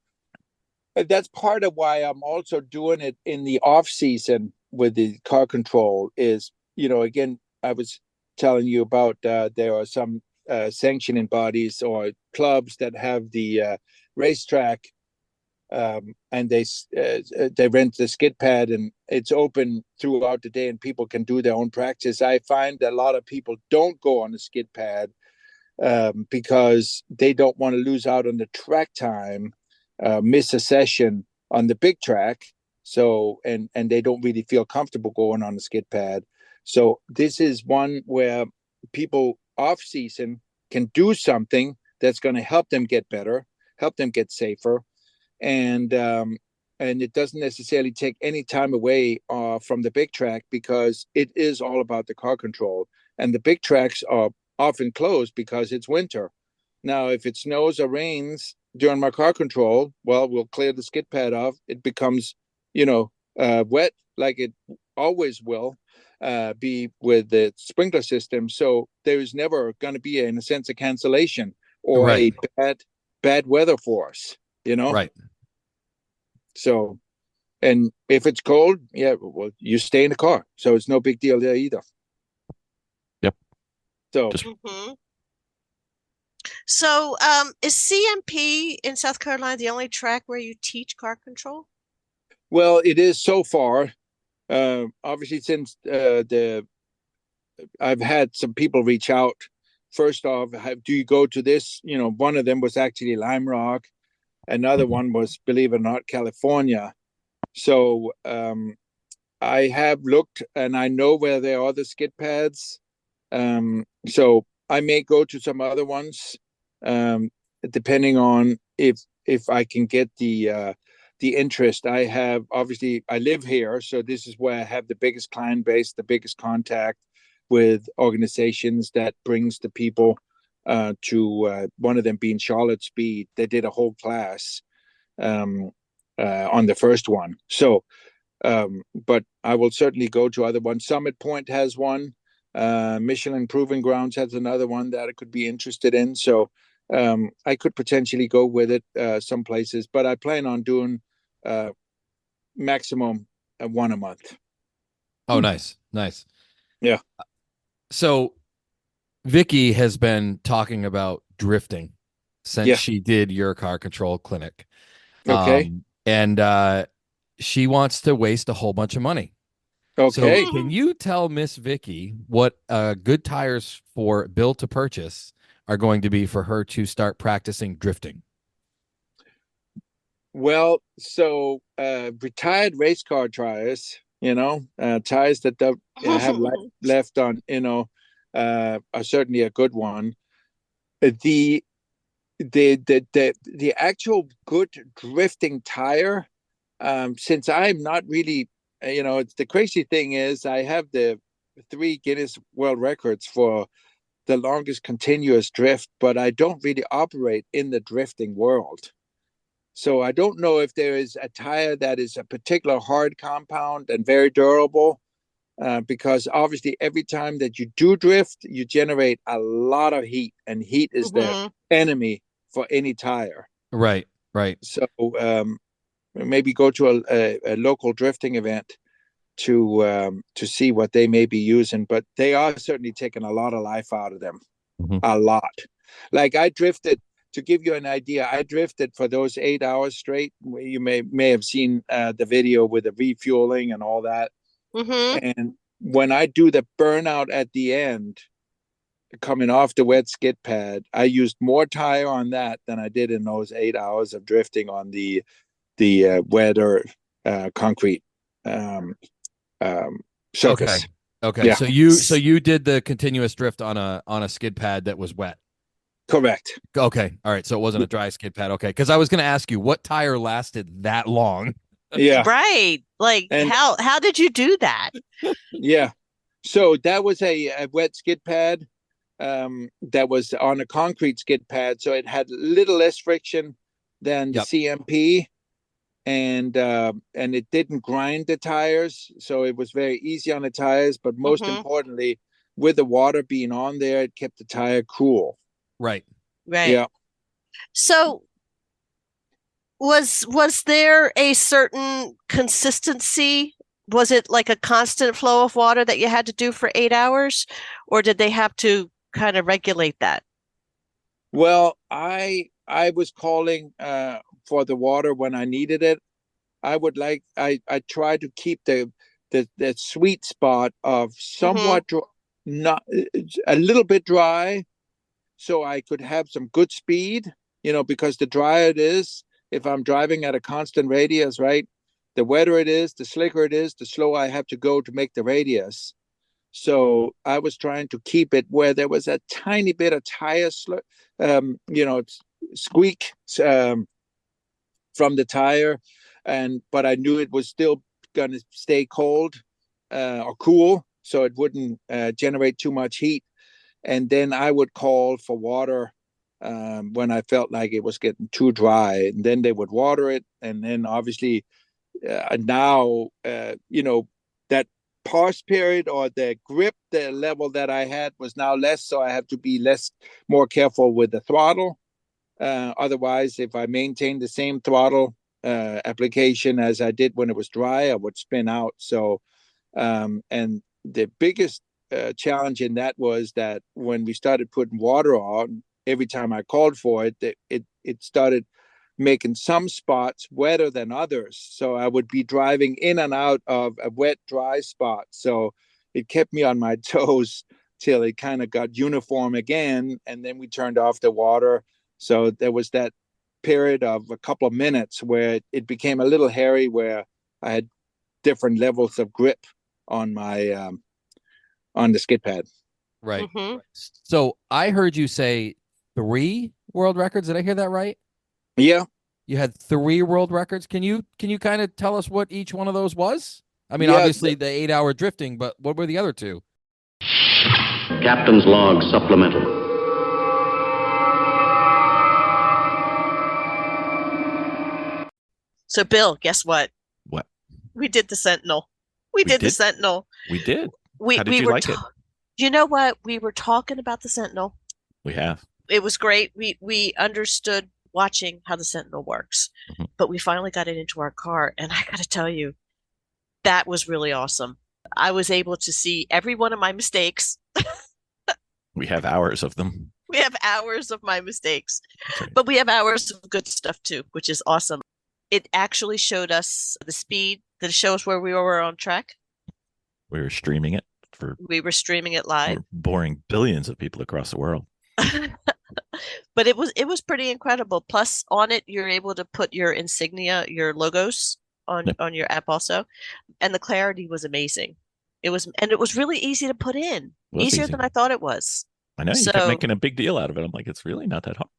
That's part of why I'm also doing it in the off season with the car control is, again, I was telling you about there are some sanctioning bodies or clubs that have the racetrack, and they rent the skid pad and it's open throughout the day and people can do their own practice. I find that a lot of people don't go on the skid pad because they don't want to lose out on the track time, miss a session on the big track. So, and they don't really feel comfortable going on the skid pad. So this is one where people off season can do something that's going to help them get better, help them get safer. And it doesn't necessarily take any time away from the big track, because it is all about the car control. And the big tracks are often closed because it's winter. Now, if it snows or rains during my car control, well, we'll clear the skid pad off. It becomes, wet like it always will be with the sprinkler system. So there's never going to be, in a sense, a cancellation or Right. a bad weather for us, Right. So, and if it's cold, yeah, well, you stay in the car. So it's no big deal there either. Yep. So, So, is CMP in South Carolina the only track where you teach car control? well, it is so far. Obviously, since I've had some people reach out. First off, do you go to this? One of them was actually Lime Rock. Another one was, believe it or not, California. So I have looked and I know where there are the skid pads. So I may go to some other ones, depending on if I can get the interest. I have, obviously, I live here, so this is where I have the biggest client base, the biggest contact with organizations that brings the people to one of them being Charlotte Speed. They did a whole class on the first one. So, but I will certainly go to other ones. Summit Point has one. Michelin Proving Grounds has another one that I could be interested in. So I could potentially go with it some places, but I plan on doing maximum one a month. Oh, nice. Yeah. So Vicky has been talking about drifting since she did your car control clinic. Okay. And she wants to waste a whole bunch of money. Okay. So can you tell Miss Vicky what good tires for Bill to purchase are going to be for her to start practicing drifting? Well, so retired race car tires, tires that don't have left on, are certainly a good one. The the actual good drifting tire, since I'm not really, it's the crazy thing is I have the 3 Guinness World Records for the longest continuous drift, but I don't really operate in the drifting world. So I don't know if there is a tire that is a particular hard compound and very durable, because obviously every time that you do drift, you generate a lot of heat, and heat is the enemy for any tire. Right, right. So maybe go to a local drifting event to see what they may be using, but they are certainly taking a lot of life out of them. A lot. Like I drifted, to give you an idea, I drifted for those 8 hours straight. You may have seen the video with the refueling and all that. And when I do the burnout at the end, coming off the wet skid pad, I used more tire on that than I did in those 8 hours of drifting on the wetter concrete surface. Okay. Yeah. So you did the continuous drift on a skid pad that was wet. Correct. Okay. All right. So it wasn't a dry skid pad. Okay. Because I was going to ask you what tire lasted that long. Yeah. Right. Like, and how did you do that? Yeah. So that was a wet skid pad that was on a concrete skid pad. So it had a little less friction than the CMP, and it didn't grind the tires. So it was very easy on the tires. But most importantly, with the water being on there, it kept the tire cool. Right. Yeah. So was there a certain consistency? Was it like a constant flow of water that you had to do for 8 hours, or did they have to kind of regulate that? Well, I was calling for the water when I needed it. I try to keep the sweet spot of somewhat not a little bit dry, so I could have some good speed, because the drier it is, if I'm driving at a constant radius, right, the wetter it is, the slicker it is, the slower I have to go to make the radius. So I was trying to keep it where there was a tiny bit of tire squeak from the tire, but I knew it was still going to stay cold or cool, so it wouldn't generate too much heat. And then I would call for water when I felt like it was getting too dry, and then they would water it. And then obviously now, that pause period or the grip, the level that I had was now less, so I have to be more careful with the throttle. Otherwise, if I maintain the same throttle application as I did when it was dry, I would spin out. So, and the biggest challenge in that was that when we started putting water on, every time I called for it, it started making some spots wetter than others. So I would be driving in and out of a wet, dry spot. So it kept me on my toes till it kind of got uniform again. And then we turned off the water. So there was that period of a couple of minutes where it became a little hairy, where I had different levels of grip on my on the skid pad. Right. So I heard you say 3 world records. Did I hear that right? Yeah. You had 3 world records. Can you kind of tell us what each one of those was? I mean, obviously the 8-hour drifting, but what were the other 2? Captain's log supplemental. So, Bill, guess what? What? We did the Sentinel. We did the Sentinel. We did. How did you like it? You know what? We were talking about the Sentinel. We have. It was great. We understood watching how the Sentinel works, but we finally got it into our car, and I got to tell you, that was really awesome. I was able to see every one of my mistakes. We have hours of them. We have hours of my mistakes, but we have hours of good stuff too, which is awesome. It actually showed us the speed. Did it show us where we were on track? We were streaming it for. We were streaming it live. Boring billions of people across the world. But it was pretty incredible. Plus, on it, you're able to put your insignia, your logos on your app also, and the clarity was amazing. It was really easy to put in, easier than I thought it was. I know you kept making a big deal out of it. I'm like, it's really not that hard.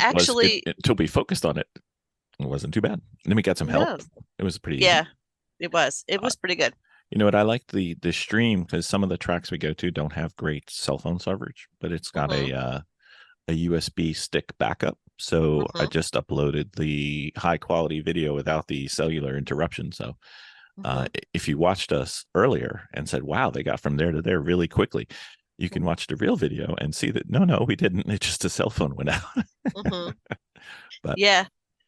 Actually, until we focused on it, it wasn't too bad. And then we got some help. It was pretty easy. Yeah, it was. It was pretty good. You know what? I liked the stream because some of the tracks we go to don't have great cell phone coverage, but it's got a USB stick backup. So I just uploaded the high quality video without the cellular interruption. So if you watched us earlier and said, wow, they got from there to there really quickly, you can watch the real video and see that no, we didn't. It's just a cell phone went out. But yeah.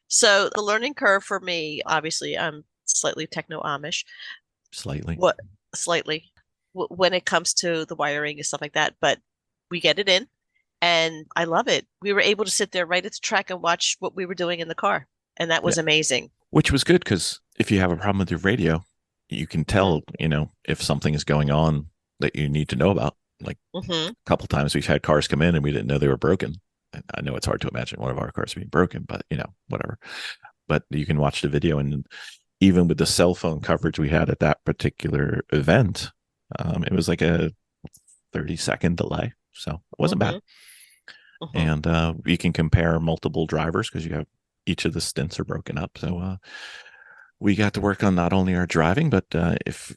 So the learning curve for me, obviously, I'm slightly techno Amish. Slightly. When it comes to the wiring and stuff like that, but we get it in and I love it. We were able to sit there right at the track and watch what we were doing in the car. And that was amazing. Which was good because if you have a problem with your radio, you can tell, if something is going on that you need to know about. Like a couple of times we've had cars come in and we didn't know they were broken. And I know it's hard to imagine one of our cars being broken, but whatever. But you can watch the video, and even with the cell phone coverage we had at that particular event, it was like a 30-second delay. So it wasn't bad. And you can compare multiple drivers because you have each of the stints are broken up. So we got to work on not only our driving, but if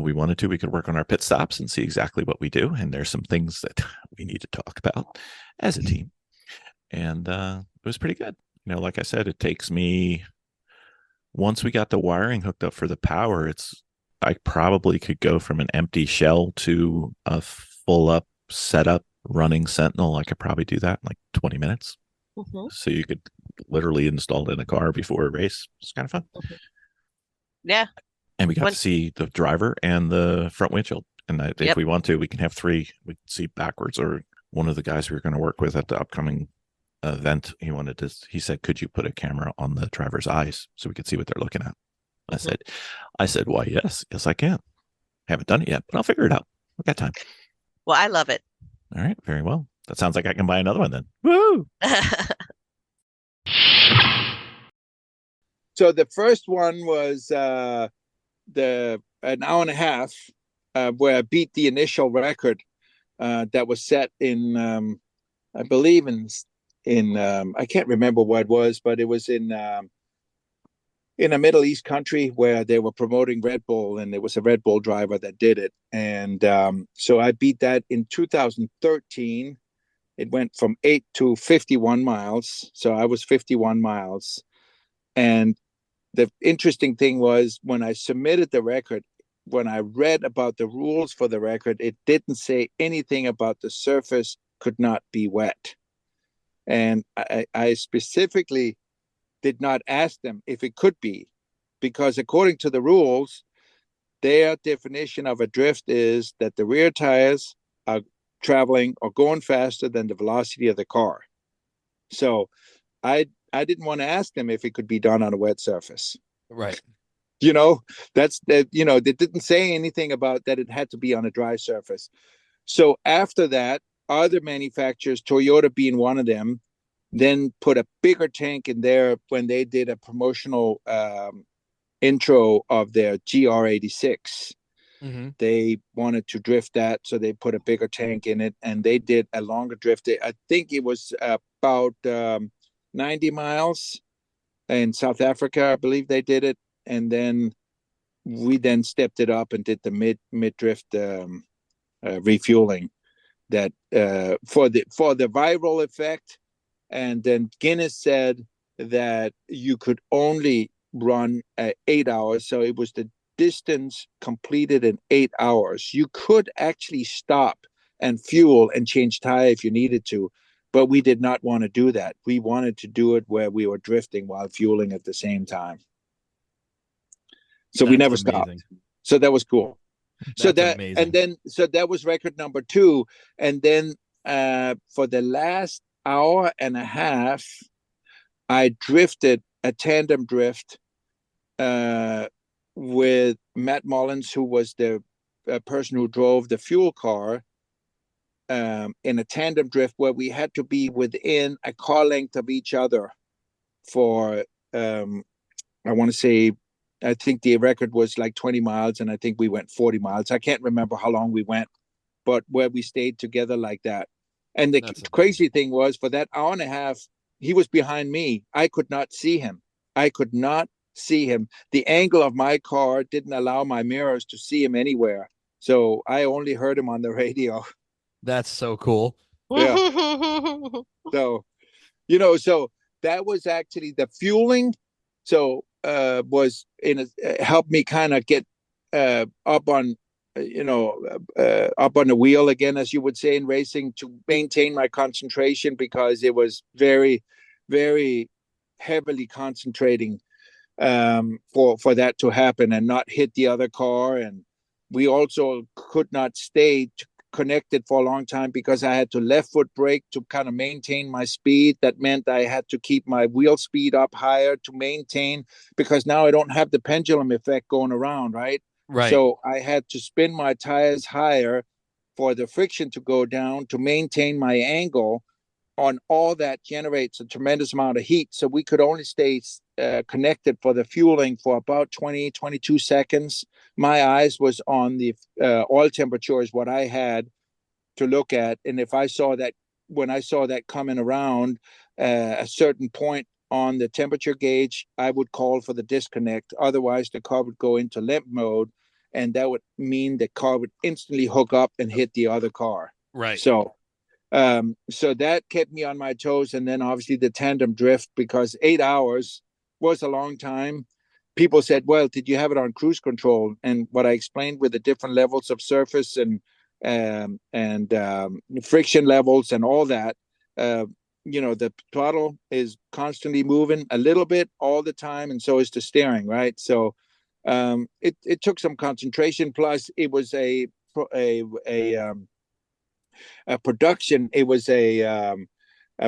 we wanted to, we could work on our pit stops and see exactly what we do. And there's some things that we need to talk about as a team. And it was pretty good. Like I said, it takes me, once we got the wiring hooked up for the power, I probably could go from an empty shell to a full up setup running Sentinel. I could probably do that in like 20 minutes. So you could literally install it in a car before a race. It's kind of fun. Yeah. And we got to see the driver and the front windshield. And if we want to, we can have three. We can see backwards. Or one of the guys we were going to work with at the upcoming event, he said, could you put a camera on the driver's eyes so we could see what they're looking at? I said, why, yes, I can. Haven't done it yet, but I'll figure it out. I've got time. Well, I love it. All right. Very well. That sounds like I can buy another one then. Woo! So the first one was an hour and a half where I beat the initial record that was set in, I believe in I can't remember what it was, but it was in a Middle East country where they were promoting Red Bull, and it was a Red Bull driver that did it. And so I beat that in 2013. It went from 8 to 51 miles. So I was 51 miles. And the interesting thing was when I submitted the record, when I read about the rules for the record, it didn't say anything about the surface could not be wet. And I specifically did not ask them if it could be, because according to the rules, their definition of a drift is that the rear tires are traveling or going faster than the velocity of the car. So I didn't want to ask them if it could be done on a wet surface. Right. They didn't say anything about that it had to be on a dry surface. So after that, other manufacturers, Toyota being one of them, then put a bigger tank in there when they did a promotional intro of their GR86. They wanted to drift that, so they put a bigger tank in it, and they did a longer drift. I think it was about 90 miles in South Africa, I believe they did it, and then we then stepped it up and did the mid drift refueling that for the viral effect. And then Guinness said that you could only run 8 hours, so it was the distance completed in 8 hours. You could actually stop and fuel and change tire if you needed to, but we did not want to do that. We wanted to do it where we were drifting while fueling at the same time. So we never stopped. So that was cool. So that was record number 2. And then for the last hour and a half, I drifted a tandem drift with Matt Mullins, who was the person who drove the fuel car in a tandem drift where we had to be within a car length of each other for, I want to say, I think the record was like 20 miles, and I think we went 40 miles. I can't remember how long we went, but where we stayed together like that. And the crazy thing was, for that hour and a half, he was behind me. I could not see him. I could not see him. The angle of my car didn't allow my mirrors to see him anywhere. So I only heard him on the radio. That's so cool. Yeah. So, so that was actually the fueling. So was helped me kind of get up on up on the wheel again, as you would say in racing, to maintain my concentration, because it was very, very heavily concentrating for that to happen and not hit the other car. And we also could not stay connected for a long time because I had to left foot brake to kind of maintain my speed. That meant I had to keep my wheel speed up higher to maintain, because now I don't have the pendulum effect going around, right? Right. So I had to spin my tires higher for the friction to go down to maintain my angle. On all that generates a tremendous amount of heat. So we could only stay connected for the fueling for about 22 seconds. My eyes was on the oil temperature is what I had to look at. And if I saw that, when I saw that coming around a certain point on the temperature gauge, I would call for the disconnect. Otherwise, the car would go into limp mode, and that would mean the car would instantly hook up and hit the other car. Right. So that kept me on my toes. And then obviously the tandem drift, because 8 hours was a long time. People said, well, did you have it on cruise control? And what I explained with the different levels of surface and friction levels and all that, the throttle is constantly moving a little bit all the time, and so is the steering, right? So it took some concentration. Plus, it was a production. It was a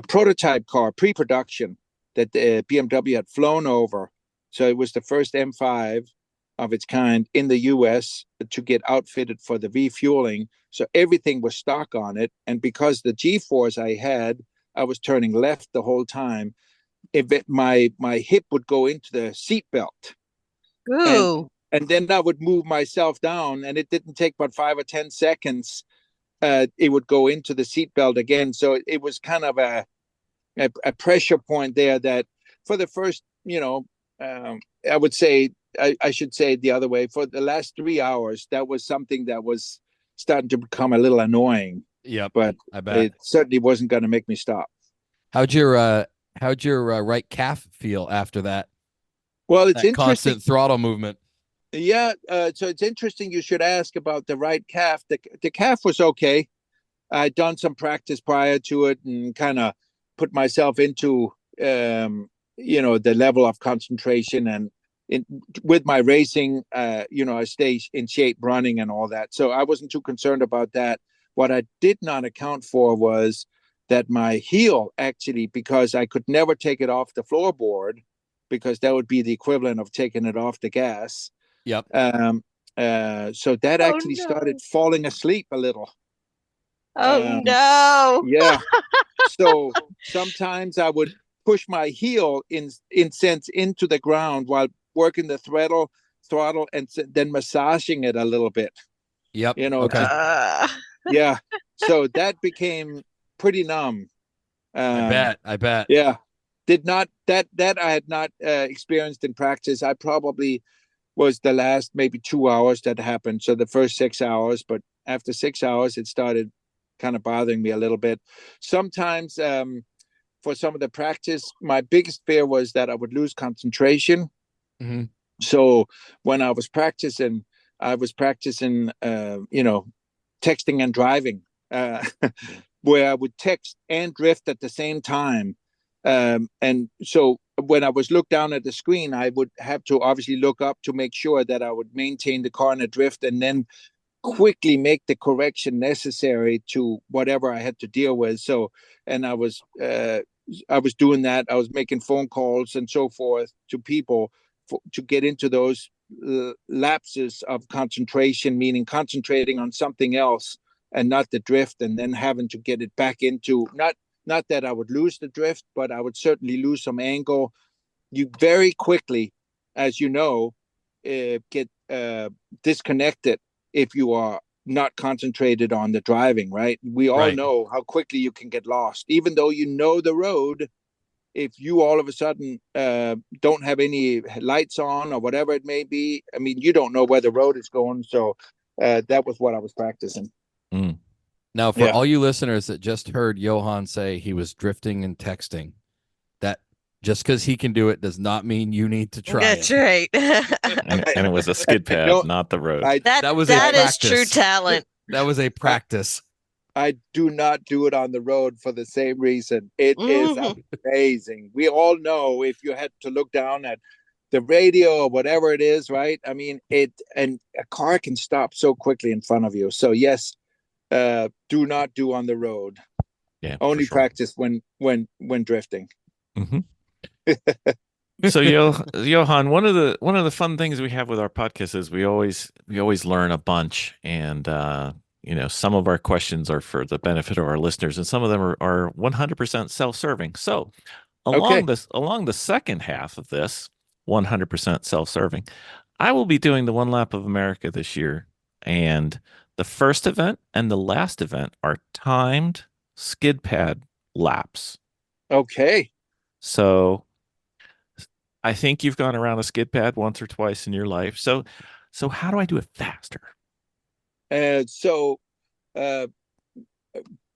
prototype car, pre-production, that the BMW had flown over. So it was the first M5 of its kind in the US to get outfitted for the refueling. So everything was stock on it. And because the G-force I had, I was turning left the whole time. My hip would go into the seat belt. Ooh. And then I would move myself down, and it didn't take but 5 or 10 seconds. It would go into the seatbelt again. So it was kind of a pressure point there that for the first, I would say, I should say it the other way, for the last 3 hours, that was something that was starting to become a little annoying. Yep. But I bet it certainly wasn't going to make me stop. How'd your right calf feel after that? Well, it's interesting. Constant throttle movement. Yeah, so it's interesting you should ask about the right calf. The calf was okay. I'd done some practice prior to it and kind of put myself into, the level of concentration. And with my racing, I stay in shape running and all that. So I wasn't too concerned about that. What I did not account for was that my heel, actually, because I could never take it off the floorboard, because that would be the equivalent of taking it off the gas. Yep. So that actually started falling asleep a little. Oh no. Yeah. So sometimes I would push my heel in sense into the ground while working the throttle, and then massaging it a little bit. Yep. Okay. Yeah. So that became pretty numb. I bet. Yeah. Did not that I had not experienced in practice. I probably was the last maybe 2 hours that happened. So the first 6 hours, but after 6 hours, it started kind of bothering me a little bit. Sometimes for some of the practice, my biggest fear was that I would lose concentration. Mm-hmm. So when I was practicing, texting and driving, where I would text and drift at the same time. And so when I was looked down at the screen, I would have to obviously look up to make sure that I would maintain the car in a drift, and then quickly make the correction necessary to whatever I had to deal with. So, and I was doing that. I was making phone calls and so forth to people to get into those lapses of concentration, meaning concentrating on something else and not the drift, and then having to get it back into, not that I would lose the drift, but I would certainly lose some angle. You very quickly, as you know, get disconnected if you are not concentrated on the driving, right? We all know how quickly you can get lost, even though you know the road. If you all of a sudden don't have any lights on or whatever it may be, I mean, you don't know where the road is going. So that was what I was practicing. Mm. Now, for all you listeners that just heard Johan say he was drifting and texting, that just because he can do it does not mean you need to try That's it. right. and it was a skid pad, not the road. That is true talent. That was a practice. I do not do it on the road for the same reason. It is amazing. We all know if you had to look down at the radio or whatever it is, right? I mean, and a car can stop so quickly in front of you. So yes, do not do on the road. Yeah, only practice when drifting. Mm-hmm. So Johan, one of the fun things we have with our podcast is we always learn a bunch, and some of our questions are for the benefit of our listeners, and some of them are 100% self-serving. So along the second half of this 100% self-serving, I will be doing the One Lap of America this year, and the first event and the last event are timed skid pad laps. Okay. So I think you've gone around a skid pad once or twice in your life. So how do I do it faster?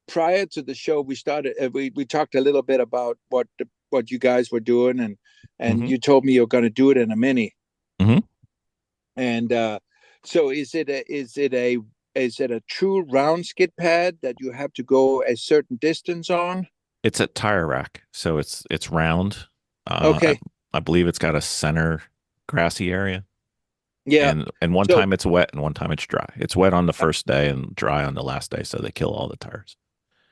Prior to the show, we started. We talked a little bit about what you guys were doing, and you told me you're going to do it in a mini. Mm-hmm. And so is it a true round skid pad that you have to go a certain distance on? It's a tire rack, so it's round. Okay. I believe it's got a center grassy area. Yeah. And one time it's wet and one time it's dry. It's wet on the first day and dry on the last day, so they kill all the tires.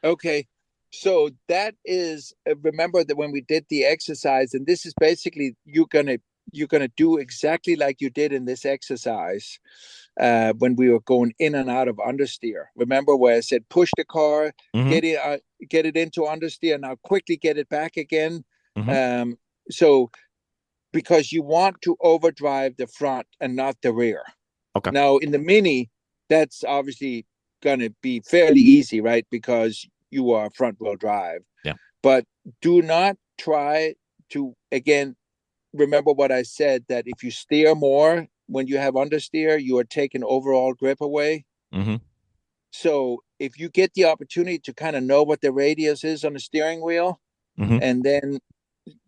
Okay. So that is, remember that when we did the exercise, and this is basically you're gonna do exactly like you did in this exercise when we were going in and out of understeer. Remember where I said push the car, get it into understeer, now quickly get it back again. So because you want to overdrive the front and not the rear. Okay. Now in the mini, that's obviously going to be fairly easy, right? Because you are front wheel drive. Yeah. But do not try to, again, remember what I said, that if you steer more when you have understeer, you are taking overall grip away. Mm-hmm. So if you get the opportunity to kind of know what the radius is on the steering wheel, and then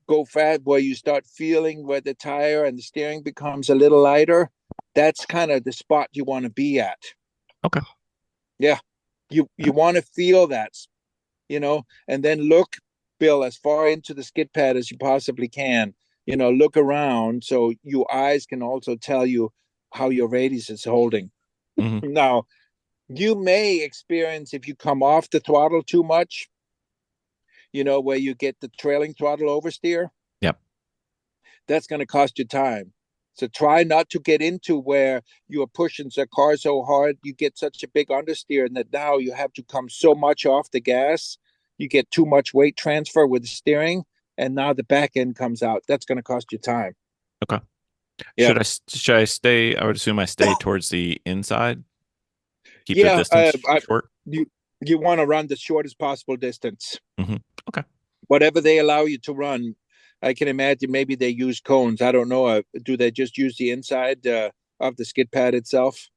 go fast where you start feeling where the tire and the steering becomes a little lighter, that's kind of the spot you want to be at. Okay. Yeah. You want to feel that, and then look, Bill, as far into the skid pad as you possibly can. Look around so your eyes can also tell you how your radius is holding. Now, you may experience, if you come off the throttle too much, where you get the trailing throttle oversteer. Yep. That's going to cost you time. So try not to get into where you are pushing the car so hard, you get such a big understeer, and that now you have to come so much off the gas, you get too much weight transfer with the steering, and now the back end comes out. That's going to cost you time. Okay. Yeah. Should I stay? I would assume I stay towards the inside. Keep the distance short. You want to run the shortest possible distance. Okay. Whatever they allow you to run. I can imagine maybe they use cones. I don't know. Do they just use the inside of the skid pad itself?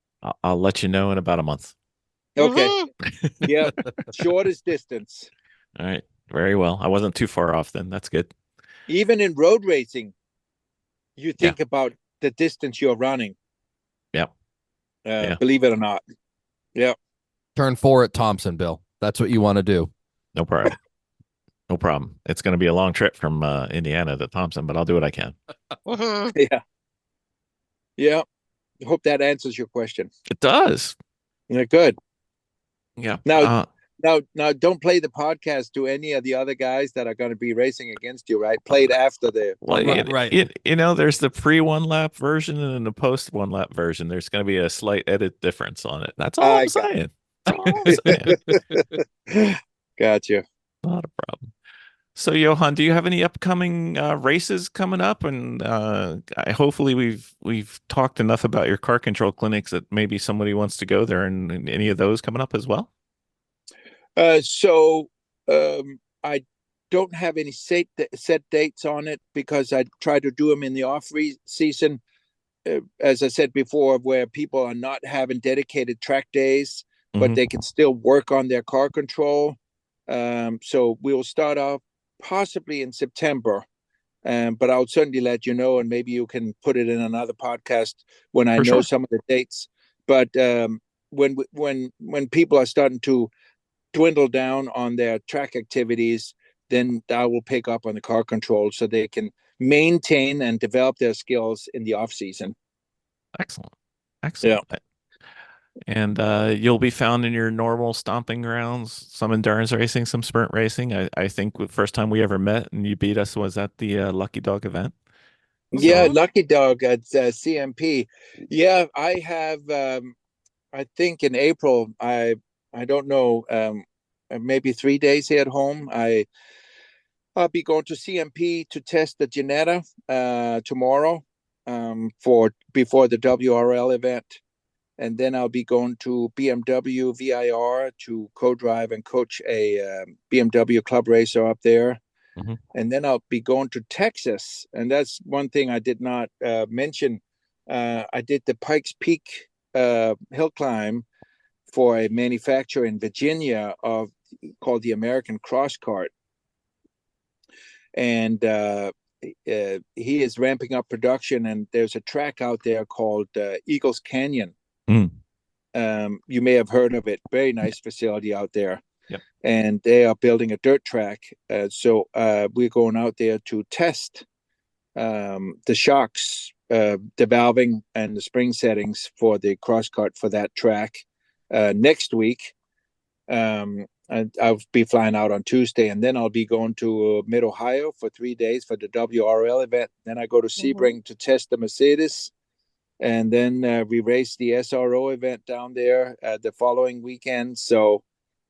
I'll let you know in about a month. Okay. Yeah. Shortest distance. All right. Very well. I wasn't too far off then. That's good. Even in road racing, you think about the distance you're running. Yep. Believe it or not. Yeah. Turn 4 at Thompson, Bill. That's what you want to do. No problem. No problem. It's going to be a long trip from Indiana to Thompson, but I'll do what I can. Yeah. Yeah. Hope that answers your question. It does. Yeah, good. Yeah. Now, Now, don't play the podcast to any of the other guys that are going to be racing against you, right? Play it after the Well, right. There's the pre one lap version and then the post one lap version. There's going to be a slight edit difference on it. That's all I'm saying. That's all I'm saying. Gotcha. Not a problem. So, Johan, do you have any upcoming races coming up? And hopefully, we've talked enough about your car control clinics that maybe somebody wants to go there, and any of those coming up as well. So I don't have any set dates on it because I try to do them in the off season. As I said before, where people are not having dedicated track days, but they can still work on their car control. So we'll start off possibly in September, but I'll certainly let you know, and maybe you can put it in another podcast when I know some of the dates. But when people are starting to dwindle down on their track activities, then I will pick up on the car control so they can maintain and develop their skills in the off season. Excellent. Yeah. And you'll be found in your normal stomping grounds, some endurance racing, some sprint racing. I think the first time we ever met and you beat us was at the Lucky Dog event. Yeah, Lucky Dog at CMP. Yeah, I have. I think in April. I don't know. Maybe 3 days here at home. I'll be going to CMP to test the Ginetta tomorrow before the WRL event. And then I'll be going to BMW VIR to co-drive and coach a BMW club racer up there. And then I'll be going to Texas. And that's one thing I did not mention. I did the Pikes Peak hill climb for a manufacturer in Virginia called the American Cross Cart. And he is ramping up production. And there's a track out there called Eagles Canyon. You may have heard of it. Very nice facility out there. Yep. And they are building a dirt track. So we're going out there to test the shocks, the valving and the spring settings for the cross cart for that track next week. And I'll be flying out on Tuesday, and then I'll be going to Mid-Ohio for 3 days for the WRL event. Then I go to Sebring to test the Mercedes. And then we race the SRO event down there the following weekend. So,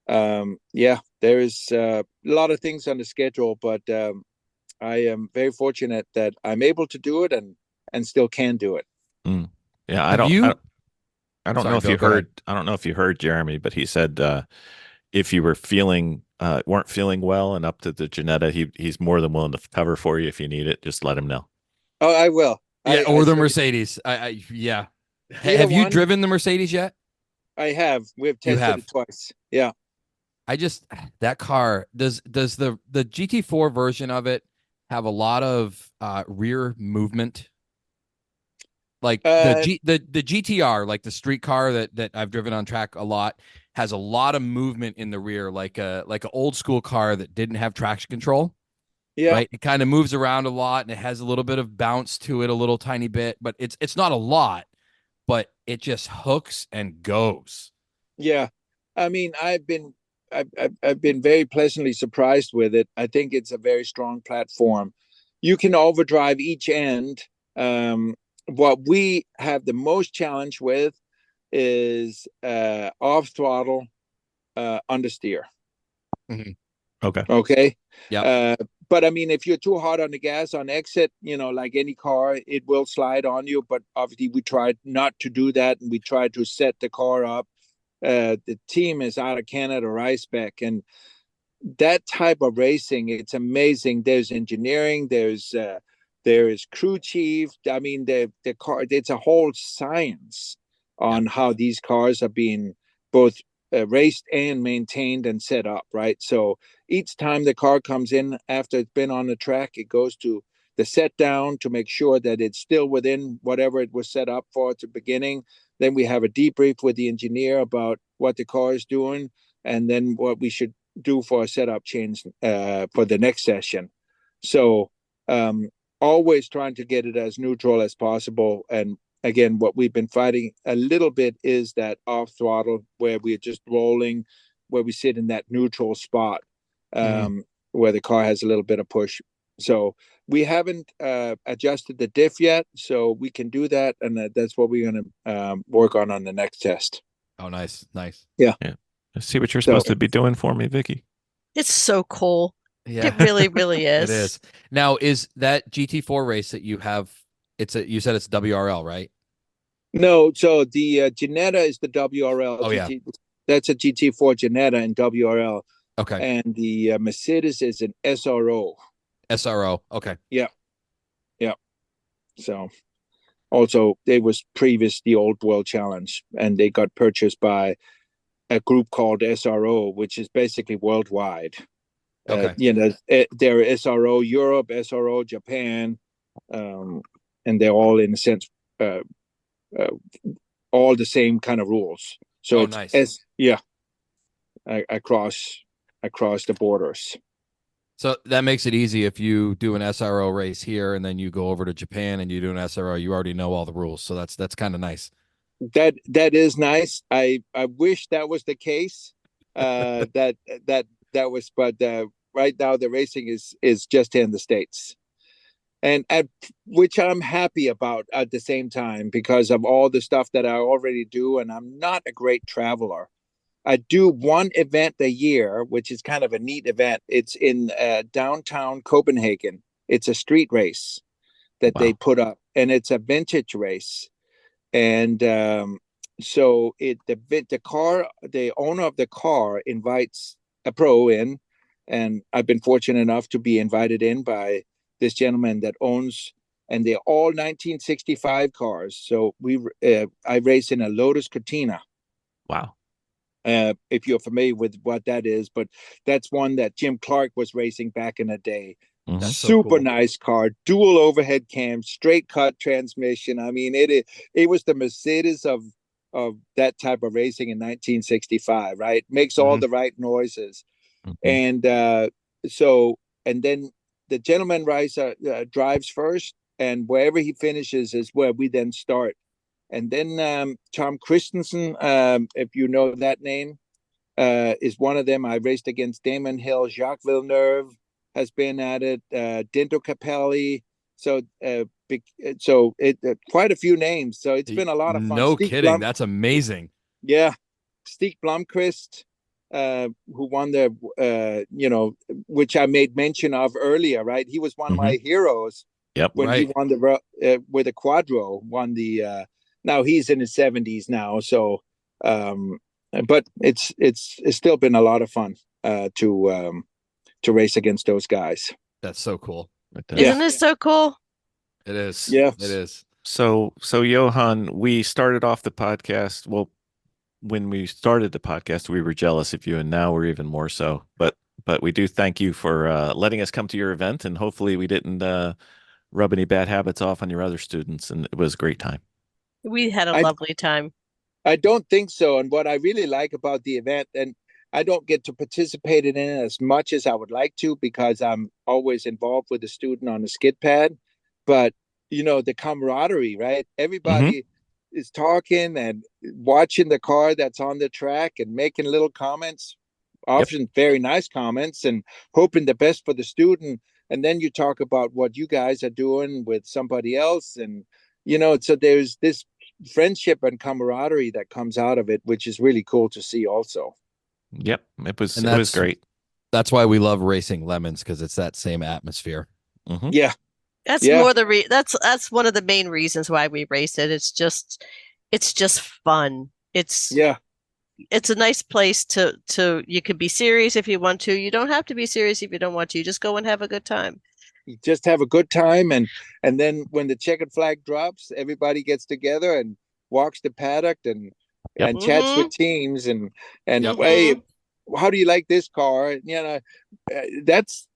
there is a lot of things on the schedule, but I am very fortunate that I'm able to do it and still can do it. Yeah, I don't know if you heard. I don't know if you heard Jeremy, but he said if you were weren't feeling well and up to the Ginetta, he's more than willing to cover for you if you need it. Just let him know. Oh, I will. Yeah, or the Mercedes. Yeah. Have you driven the Mercedes yet? I have. We've tested it twice. Yeah. That car, does the GT4 version of it have a lot of rear movement? Like the GTR, like the street car that I've driven on track a lot, has a lot of movement in the rear, like an old school car that didn't have traction control. Yeah. Right. It kind of moves around a lot and it has a little bit of bounce to it, a little tiny bit, but it's not a lot, but it just hooks and goes. Yeah. I mean, I've been very pleasantly surprised with it. I think it's a very strong platform. You can overdrive each end. What we have the most challenge with is off throttle understeer. Okay. Yeah. But I mean, if you're too hard on the gas on exit, like any car, it will slide on you. But obviously, we tried not to do that, and we tried to set the car up. The team is out of Canada, Ricebeck, and that type of racing, it's amazing. There's engineering, there is crew chief. I mean, the car, it's a whole science on how these cars are being both raced and maintained and set up, right? So each time the car comes in after it's been on the track, it goes to the set down to make sure that it's still within whatever it was set up for at the beginning. Then we have a debrief with the engineer about what the car is doing and then what we should do for a setup change for the next session. So always trying to get it as neutral as possible. And again, what we've been fighting a little bit is that off throttle where we're just rolling. where we sit in that neutral spot, where the car has a little bit of push. So we haven't adjusted the diff yet, so we can do that, and that's what we're going to work on the next test. Oh, nice. Yeah. Let's see what you're supposed to be doing for me, Vicky. It's so cool. Yeah, It really, really is. It is. Now, is that GT4 race that you have? You said it's WRL, right? No, so the Ginetta is the WRL. Oh, yeah. That's a GT4 Ginetta and WRL. Okay. And the Mercedes is an SRO. SRO. Okay. Yeah. So also they was previous the old World Challenge, and they got purchased by a group called SRO, which is basically worldwide. Okay. They're SRO Europe, SRO Japan, and they're all in a sense all the same kind of rules. So it's nice. Across the borders. So that makes it easy if you do an SRO race here and then you go over to Japan and you do an SRO, you already know all the rules. So that's kind of nice. That is nice. I wish that was the case. That was, but right now the racing is just in the States, and which I'm happy about at the same time, because of all the stuff that I already do, and I'm not a great traveler. I do one event a year, which is kind of a neat event. It's in downtown Copenhagen. It's a street race that they put up, and it's a vintage race. And so the owner of the car invites a pro in, and I've been fortunate enough to be invited in by this gentleman that owns, and they're all 1965 cars. So I race in a Lotus Cortina. Wow. If you're familiar with what that is, but that's one that Jim Clark was racing back in the day. That's Super so cool. nice car, dual overhead cam, straight cut transmission. I mean, it was the Mercedes of that type of racing in 1965, right? Makes all the right noises. And and then the gentleman drives first, and wherever he finishes is where we then start. And then Tom Christensen, if you know that name, is one of them. I raced against Damon Hill. Jacques Villeneuve has been at it. Dinto Capelli. So quite a few names. So it's been a lot of fun. No kidding. That's amazing. Yeah. Stig Blomqvist, who won which I made mention of earlier, right? He was one of my heroes. Yep. When he won with the Quadro, won the now he's in his 70s now, so but it's still been a lot of fun to race against those guys. That's so cool. Isn't it so cool? It is. Yeah, it is. So Johan, we started off the podcast. Well, when we started the podcast, we were jealous of you, and now we're even more so. But we do thank you for letting us come to your event, and hopefully we didn't rub any bad habits off on your other students, and it was a great time. We had a lovely time. I don't think so. And what I really like about the event, and I don't get to participate in it as much as I would like to, because I'm always involved with the student on the skid pad, but the camaraderie, right? Everybody is talking and watching the car that's on the track and making little comments, often very nice comments, and hoping the best for the student. And then you talk about what you guys are doing with somebody else. And, so there's this friendship and camaraderie that comes out of it, which is really cool to see also. Yep. It was great. That's why we love racing lemons, because it's that same atmosphere. Yeah. That's more that's one of the main reasons why we race it. It's just fun. It's a nice place to you can be serious if you want to. You don't have to be serious if you don't want to. You just go and have a good time. You just have a good time, and then when the checkered flag drops, everybody gets together and walks the paddock and chats with teams and hey, how do you like this car? That's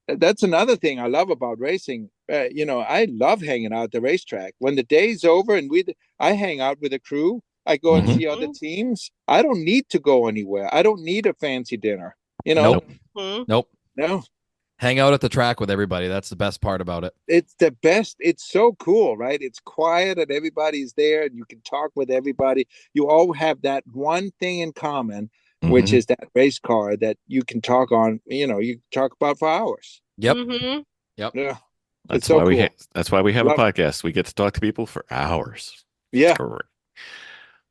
another thing I love about racing. I love hanging out at the racetrack. When the day's over and I hang out with the crew, I go and see other teams. I don't need to go anywhere. I don't need a fancy dinner. Nope. No. Hang out at the track with everybody. That's the best part about it. It's the best. It's so cool, right? It's quiet and everybody's there and you can talk with everybody. You all have that one thing in common, which is that race car that you can talk on. You talk about for hours. Yep. Yeah. That's so why cool. that's why we have Love a podcast. We get to talk to people for hours. Yeah. Great.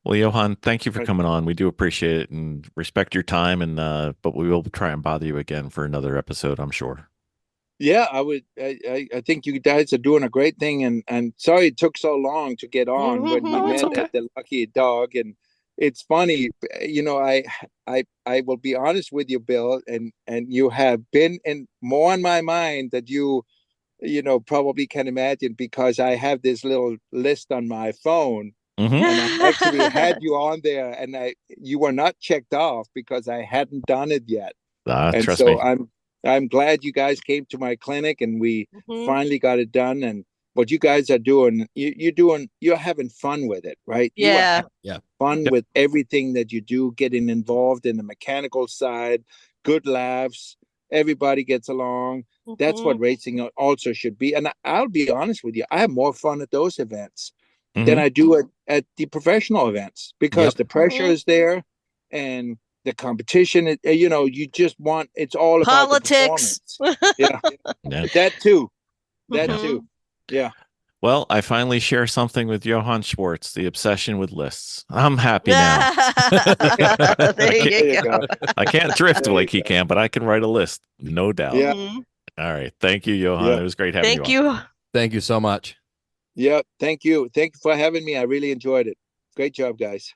Well, Johan, thank you for coming on. We do appreciate it and respect your time. And but we will try and bother you again for another episode, I'm sure. Yeah, I would. I think you guys are doing a great thing, and sorry it took so long to get on when we met at the Lucky Dog. And it's funny, I will be honest with you, Bill, and you have been more on my mind that you probably can imagine, because I have this little list on my phone. And I actually had you on there, and you were not checked off because I hadn't done it yet. And Trust so me. I'm glad you guys came to my clinic and we finally got it done. And what you guys are doing, you're having fun with it, right? Yeah. You are fun with everything that you do, getting involved in the mechanical side, good laughs, everybody gets along. That's what racing also should be. And I'll be honest with you, I have more fun at those events than I do at the professional events, because the pressure is there and the competition, you just want, it's all politics. About the performance. That too. Yeah. Well, I finally share something with Johan Schwartz, the obsession with lists. I'm happy now. There you go. I can't drift like he can, but I can write a list, no doubt. Yeah. All right. Thank you, Johan. It was great having you on. Thank you so much. Yeah. Thank you. Thank you for having me. I really enjoyed it. Great job, guys.